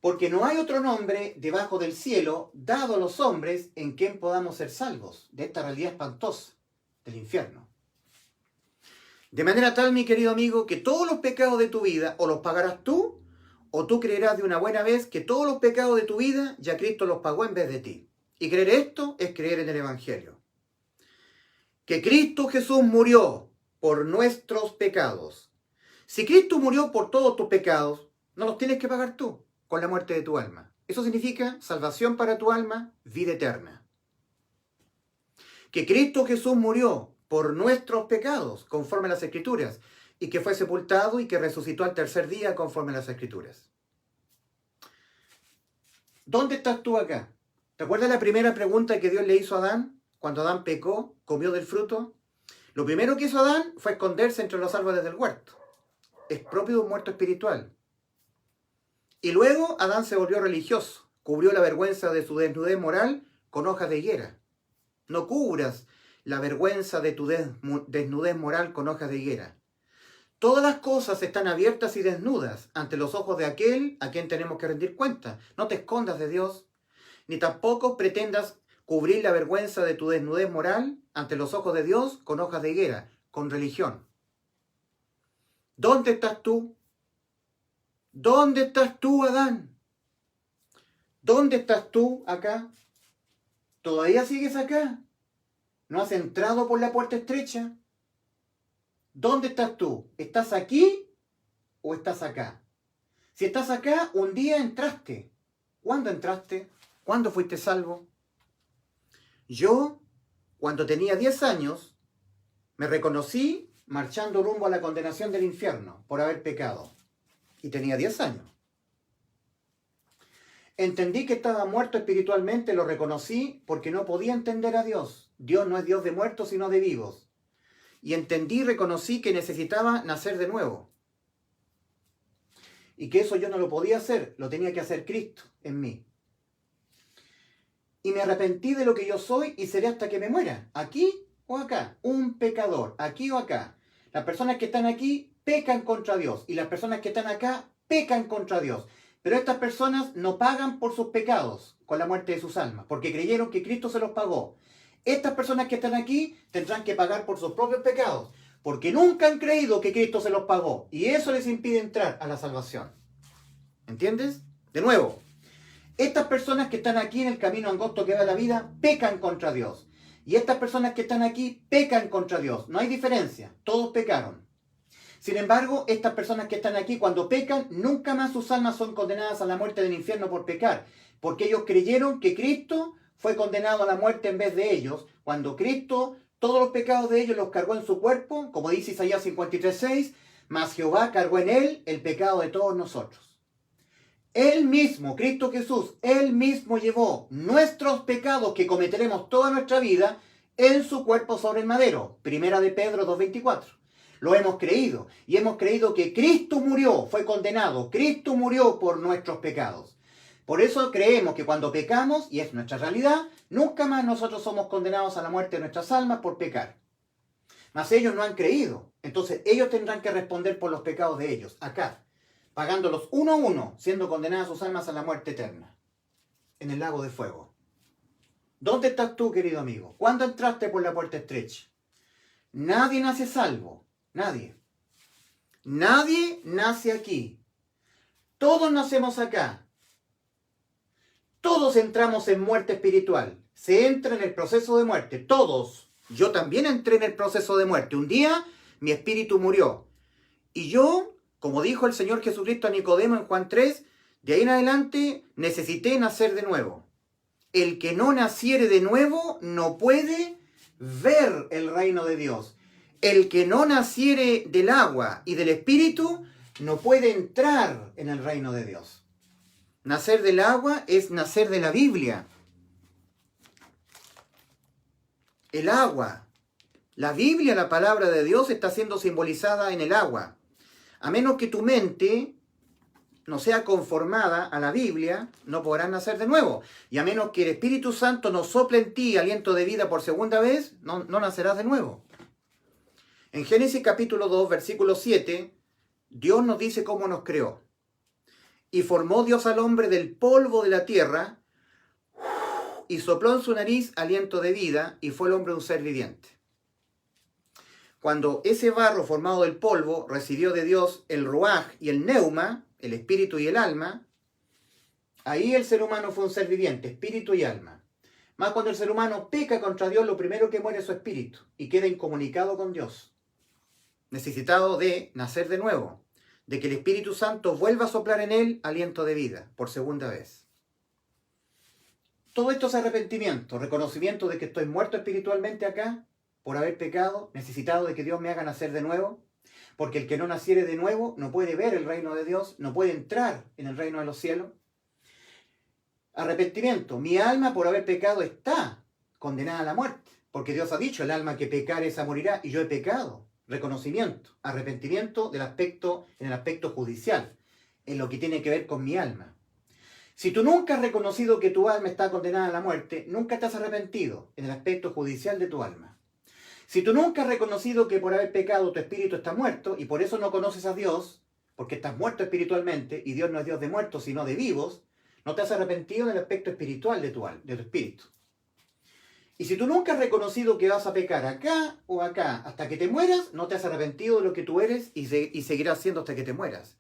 S1: Porque no hay otro nombre debajo del cielo dado a los hombres en quien podamos ser salvos de esta realidad espantosa del infierno. De manera tal, mi querido amigo, que todos los pecados de tu vida o los pagarás tú, o tú creerás de una buena vez que todos los pecados de tu vida ya Cristo los pagó en vez de ti. Y creer esto es creer en el Evangelio. Que Cristo Jesús murió por nuestros pecados. Si Cristo murió por todos tus pecados, no los tienes que pagar tú con la muerte de tu alma. Eso significa salvación para tu alma, vida eterna. Que Cristo Jesús murió por nuestros pecados, conforme a las Escrituras, y que fue sepultado y que resucitó al tercer día, conforme a las Escrituras. ¿Dónde estás tú acá? ¿Te acuerdas la primera pregunta que Dios le hizo a Adán? Cuando Adán pecó, comió del fruto. Lo primero que hizo Adán fue esconderse entre los árboles del huerto. Es propio de un muerto espiritual. Y luego Adán se volvió religioso, cubrió la vergüenza de su desnudez moral con hojas de higuera. No cubras la vergüenza de tu desnudez moral con hojas de higuera. Todas las cosas están abiertas y desnudas ante los ojos de aquel a quien tenemos que rendir cuenta. No te escondas de Dios, ni tampoco pretendas cubrir la vergüenza de tu desnudez moral ante los ojos de Dios con hojas de higuera, con religión. ¿Dónde estás tú? ¿Dónde estás tú, Adán? ¿Dónde estás tú acá? ¿Todavía sigues acá? ¿No has entrado por la puerta estrecha? ¿Dónde estás tú? ¿Estás aquí o estás acá? Si estás acá, un día entraste. ¿Cuándo entraste? ¿Cuándo fuiste salvo? Yo, cuando tenía 10 años, me reconocí marchando rumbo a la condenación del infierno por haber pecado. Y tenía 10 años. Entendí que estaba muerto espiritualmente, lo reconocí porque no podía entender a Dios. Dios no es Dios de muertos, sino de vivos. Y entendí y reconocí que necesitaba nacer de nuevo. Y que eso yo no lo podía hacer, lo tenía que hacer Cristo en mí. Y me arrepentí de lo que yo soy y seré hasta que me muera, aquí o acá, un pecador, aquí o acá. Las personas que están aquí pecan contra Dios y las personas que están acá pecan contra Dios. Pero estas personas no pagan por sus pecados con la muerte de sus almas, porque creyeron que Cristo se los pagó. Estas personas que están aquí tendrán que pagar por sus propios pecados, porque nunca han creído que Cristo se los pagó, y eso les impide entrar a la salvación. ¿Entiendes? De nuevo, estas personas que están aquí en el camino angosto que va a la vida, pecan contra Dios. Y estas personas que están aquí, pecan contra Dios. No hay diferencia, todos pecaron. Sin embargo, estas personas que están aquí, cuando pecan, nunca más sus almas son condenadas a la muerte del infierno por pecar, porque ellos creyeron que Cristo fue condenado a la muerte en vez de ellos, cuando Cristo, todos los pecados de ellos los cargó en su cuerpo, como dice Isaías 53:6, mas Jehová cargó en él el pecado de todos nosotros. Él mismo, Cristo Jesús, Él mismo llevó nuestros pecados que cometeremos toda nuestra vida en su cuerpo sobre el madero. Primera de Pedro 2:24. Lo hemos creído y hemos creído que Cristo murió, fue condenado. Cristo murió por nuestros pecados. Por eso creemos que cuando pecamos, y es nuestra realidad, nunca más nosotros somos condenados a la muerte de nuestras almas por pecar. Mas ellos no han creído. Entonces ellos tendrán que responder por los pecados de ellos, acá, pagándolos uno a uno, siendo condenadas sus almas a la muerte eterna, en el lago de fuego. ¿Dónde estás tú, querido amigo? ¿Cuándo entraste por la puerta estrecha? Nadie nace salvo, nadie. Nadie nace aquí. Todos nacemos acá. Todos entramos en muerte espiritual. Se entra en el proceso de muerte, todos. Yo también entré en el proceso de muerte. Un día mi espíritu murió. Y yo, como dijo el Señor Jesucristo a Nicodemo en Juan 3, de ahí en adelante necesité nacer de nuevo. El que no naciere de nuevo no puede ver el reino de Dios. El que no naciere del agua y del espíritu no puede entrar en el reino de Dios. Nacer del agua es nacer de la Biblia. El agua. La Biblia, la palabra de Dios, está siendo simbolizada en el agua. A menos que tu mente no sea conformada a la Biblia, no podrás nacer de nuevo. Y a menos que el Espíritu Santo no sople en ti aliento de vida por segunda vez, no nacerás de nuevo. En Génesis capítulo 2, versículo 7, Dios nos dice cómo nos creó. Y formó Dios al hombre del polvo de la tierra, y sopló en su nariz aliento de vida, y fue el hombre un ser viviente. Cuando ese barro formado del polvo recibió de Dios el ruaj y el neuma, el espíritu y el alma, ahí el ser humano fue un ser viviente, espíritu y alma. Más cuando el ser humano peca contra Dios, lo primero que muere es su espíritu y queda incomunicado con Dios, necesitado de nacer de nuevo, de que el Espíritu Santo vuelva a soplar en él aliento de vida por segunda vez. Todo esto es arrepentimiento, reconocimiento de que estoy muerto espiritualmente acá por haber pecado, necesitado de que Dios me haga nacer de nuevo, porque el que no naciere de nuevo no puede ver el reino de Dios, no puede entrar en el reino de los cielos. Arrepentimiento, mi alma por haber pecado está condenada a la muerte, porque Dios ha dicho, el alma que pecare esa morirá, y yo he pecado. Reconocimiento, arrepentimiento en el aspecto judicial, en lo que tiene que ver con mi alma. Si tú nunca has reconocido que tu alma está condenada a la muerte, nunca te has arrepentido en el aspecto judicial de tu alma. Si tú nunca has reconocido que por haber pecado tu espíritu está muerto y por eso no conoces a Dios, porque estás muerto espiritualmente y Dios no es Dios de muertos sino de vivos, no te has arrepentido en el aspecto espiritual de tu espíritu. Y si tú nunca has reconocido que vas a pecar acá o acá hasta que te mueras, no te has arrepentido de lo que tú eres y seguirás siendo hasta que te mueras.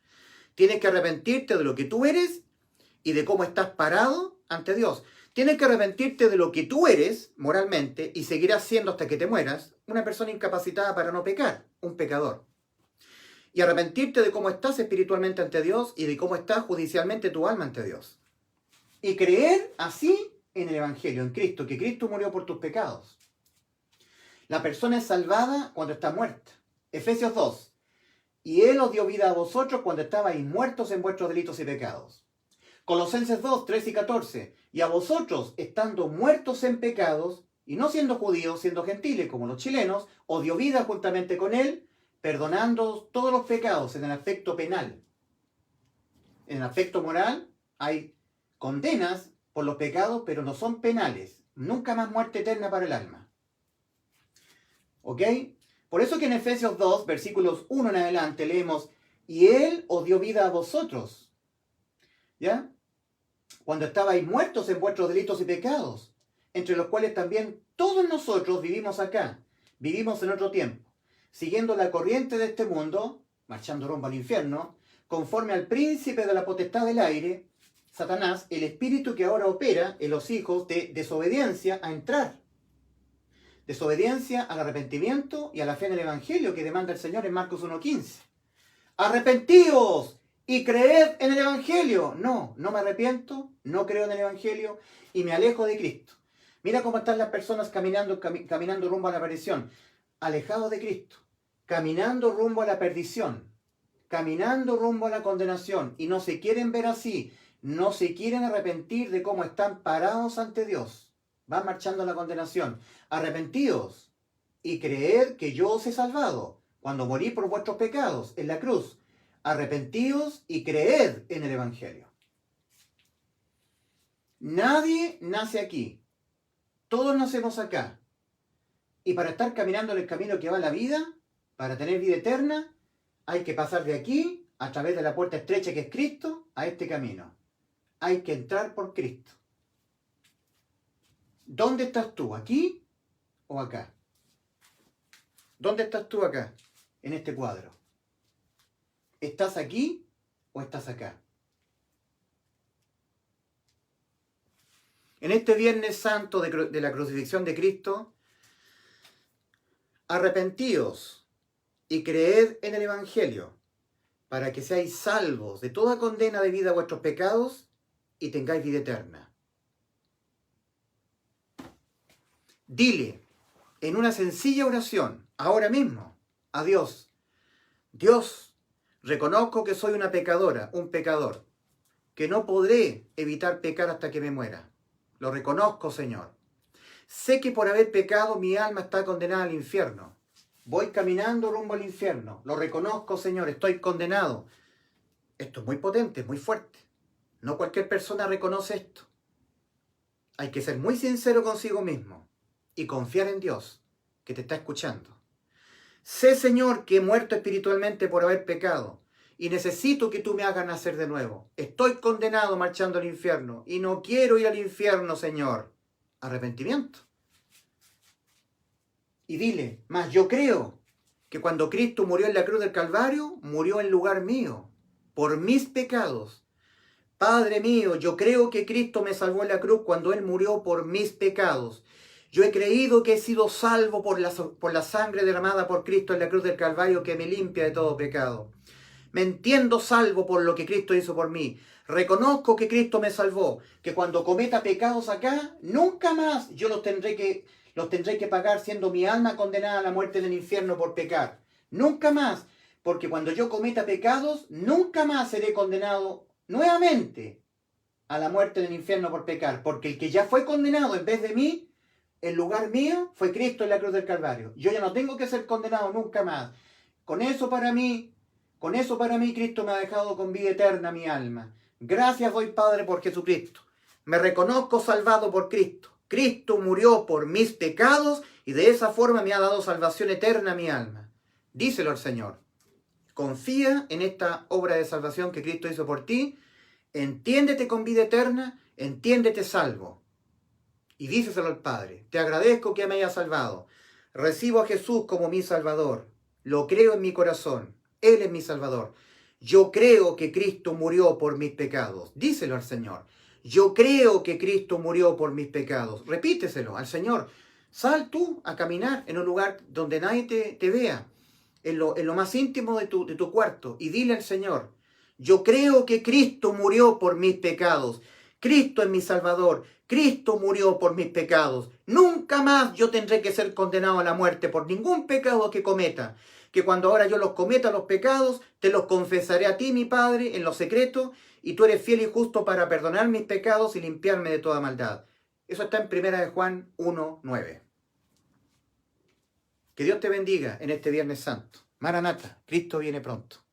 S1: Tienes que arrepentirte de lo que tú eres y de cómo estás parado ante Dios. Tienes que arrepentirte de lo que tú eres moralmente y seguirás siendo hasta que te mueras una persona incapacitada para no pecar, un pecador. Y arrepentirte de cómo estás espiritualmente ante Dios y de cómo está judicialmente tu alma ante Dios. Y creer así en el Evangelio, en Cristo, que Cristo murió por tus pecados. La persona es salvada cuando está muerta. Efesios 2. Y Él os dio vida a vosotros cuando estabais muertos en vuestros delitos y pecados. Colosenses 2, 13 y 14. Y a vosotros, estando muertos en pecados, y no siendo judíos, siendo gentiles como los chilenos, os dio vida juntamente con Él, perdonando todos los pecados en el aspecto penal. En el aspecto moral hay condenas por los pecados, pero no son penales. Nunca más muerte eterna para el alma. ¿Ok? Por eso que en Efesios 2, versículos 1 en adelante, leemos, y Él os dio vida a vosotros. ¿Ya? Cuando estabais muertos en vuestros delitos y pecados, entre los cuales también todos nosotros vivimos acá, vivimos en otro tiempo, siguiendo la corriente de este mundo, marchando rumbo al infierno, conforme al príncipe de la potestad del aire, Satanás, el espíritu que ahora opera en los hijos de desobediencia a entrar. Desobediencia al arrepentimiento y a la fe en el Evangelio que demanda el Señor en Marcos 1:15. Arrepentíos y creed en el Evangelio. No me arrepiento, no creo en el Evangelio y me alejo de Cristo. Mira cómo están las personas caminando rumbo a la perdición, alejados de Cristo, caminando rumbo a la perdición, caminando rumbo a la condenación, y no se quieren ver así, no se quieren arrepentir de cómo están parados ante Dios. Van marchando a la condenación. Arrepentíos y creed que yo os he salvado cuando morí por vuestros pecados en la cruz. Arrepentíos y creed en el Evangelio. Nadie nace aquí. Todos nacemos acá. Y para estar caminando en el camino que va a la vida, para tener vida eterna, hay que pasar de aquí, a través de la puerta estrecha que es Cristo, a este camino. Hay que entrar por Cristo. ¿Dónde estás tú? ¿Aquí o acá? ¿Dónde estás tú acá, en este cuadro? ¿Estás aquí o estás acá? En este Viernes Santo de la crucifixión de Cristo, arrepentíos y creed en el Evangelio, para que seáis salvos de toda condena debida a vuestros pecados y tengáis vida eterna. Dile en una sencilla oración, ahora mismo, a Dios: Dios, reconozco que soy una pecadora, un pecador, que no podré evitar pecar hasta que me muera. Lo reconozco, Señor. Sé que por haber pecado mi alma está condenada al infierno. Voy caminando rumbo al infierno. Lo reconozco, Señor, estoy condenado. Esto es muy potente, muy fuerte. No cualquier persona reconoce esto. Hay que ser muy sincero consigo mismo y confiar en Dios, que te está escuchando. Sé, Señor, que he muerto espiritualmente por haber pecado y necesito que tú me hagas nacer de nuevo. Estoy condenado marchando al infierno y no quiero ir al infierno, Señor. Arrepentimiento. Y dile: mas yo creo que cuando Cristo murió en la cruz del Calvario, murió en lugar mío, por mis pecados. Padre mío, yo creo que Cristo me salvó en la cruz cuando Él murió por mis pecados. Yo he creído que he sido salvo por la sangre derramada por Cristo en la cruz del Calvario, que me limpia de todo pecado. Me entiendo salvo por lo que Cristo hizo por mí. Reconozco que Cristo me salvó, que cuando cometa pecados acá, nunca más yo los tendré que pagar, siendo mi alma condenada a la muerte del infierno por pecar. Nunca más, porque cuando yo cometa pecados, nunca más seré condenado nuevamente a la muerte del infierno por pecar, porque el que ya fue condenado en vez de mí, en lugar mío, fue Cristo en la cruz del Calvario. Yo ya no tengo que ser condenado nunca más. Con eso para mí, Cristo me ha dejado con vida eterna mi alma. Gracias doy, Padre, por Jesucristo. Me reconozco salvado por Cristo. Cristo murió por mis pecados y de esa forma me ha dado salvación eterna a mi alma. Díselo al Señor. Confía en esta obra de salvación que Cristo hizo por ti. Entiéndete con vida eterna, entiéndete salvo. Y díselo al Padre: te agradezco que me hayas salvado. Recibo a Jesús como mi Salvador. Lo creo en mi corazón. Él es mi Salvador. Yo creo que Cristo murió por mis pecados. Díselo al Señor. Yo creo que Cristo murió por mis pecados. Repíteselo al Señor. Sal tú a caminar en un lugar donde nadie te vea, en lo más íntimo de tu cuarto, y dile al Señor: yo creo que Cristo murió por mis pecados. Cristo es mi Salvador. Cristo murió por mis pecados. Nunca más yo tendré que ser condenado a la muerte por ningún pecado que cometa. Que cuando ahora yo los cometa, los pecados, te los confesaré a ti, mi Padre, en lo secreto, y tú eres fiel y justo para perdonar mis pecados y limpiarme de toda maldad. Eso está en 1 Juan 1:9. Que Dios te bendiga en este Viernes Santo. Maranata, Cristo viene pronto.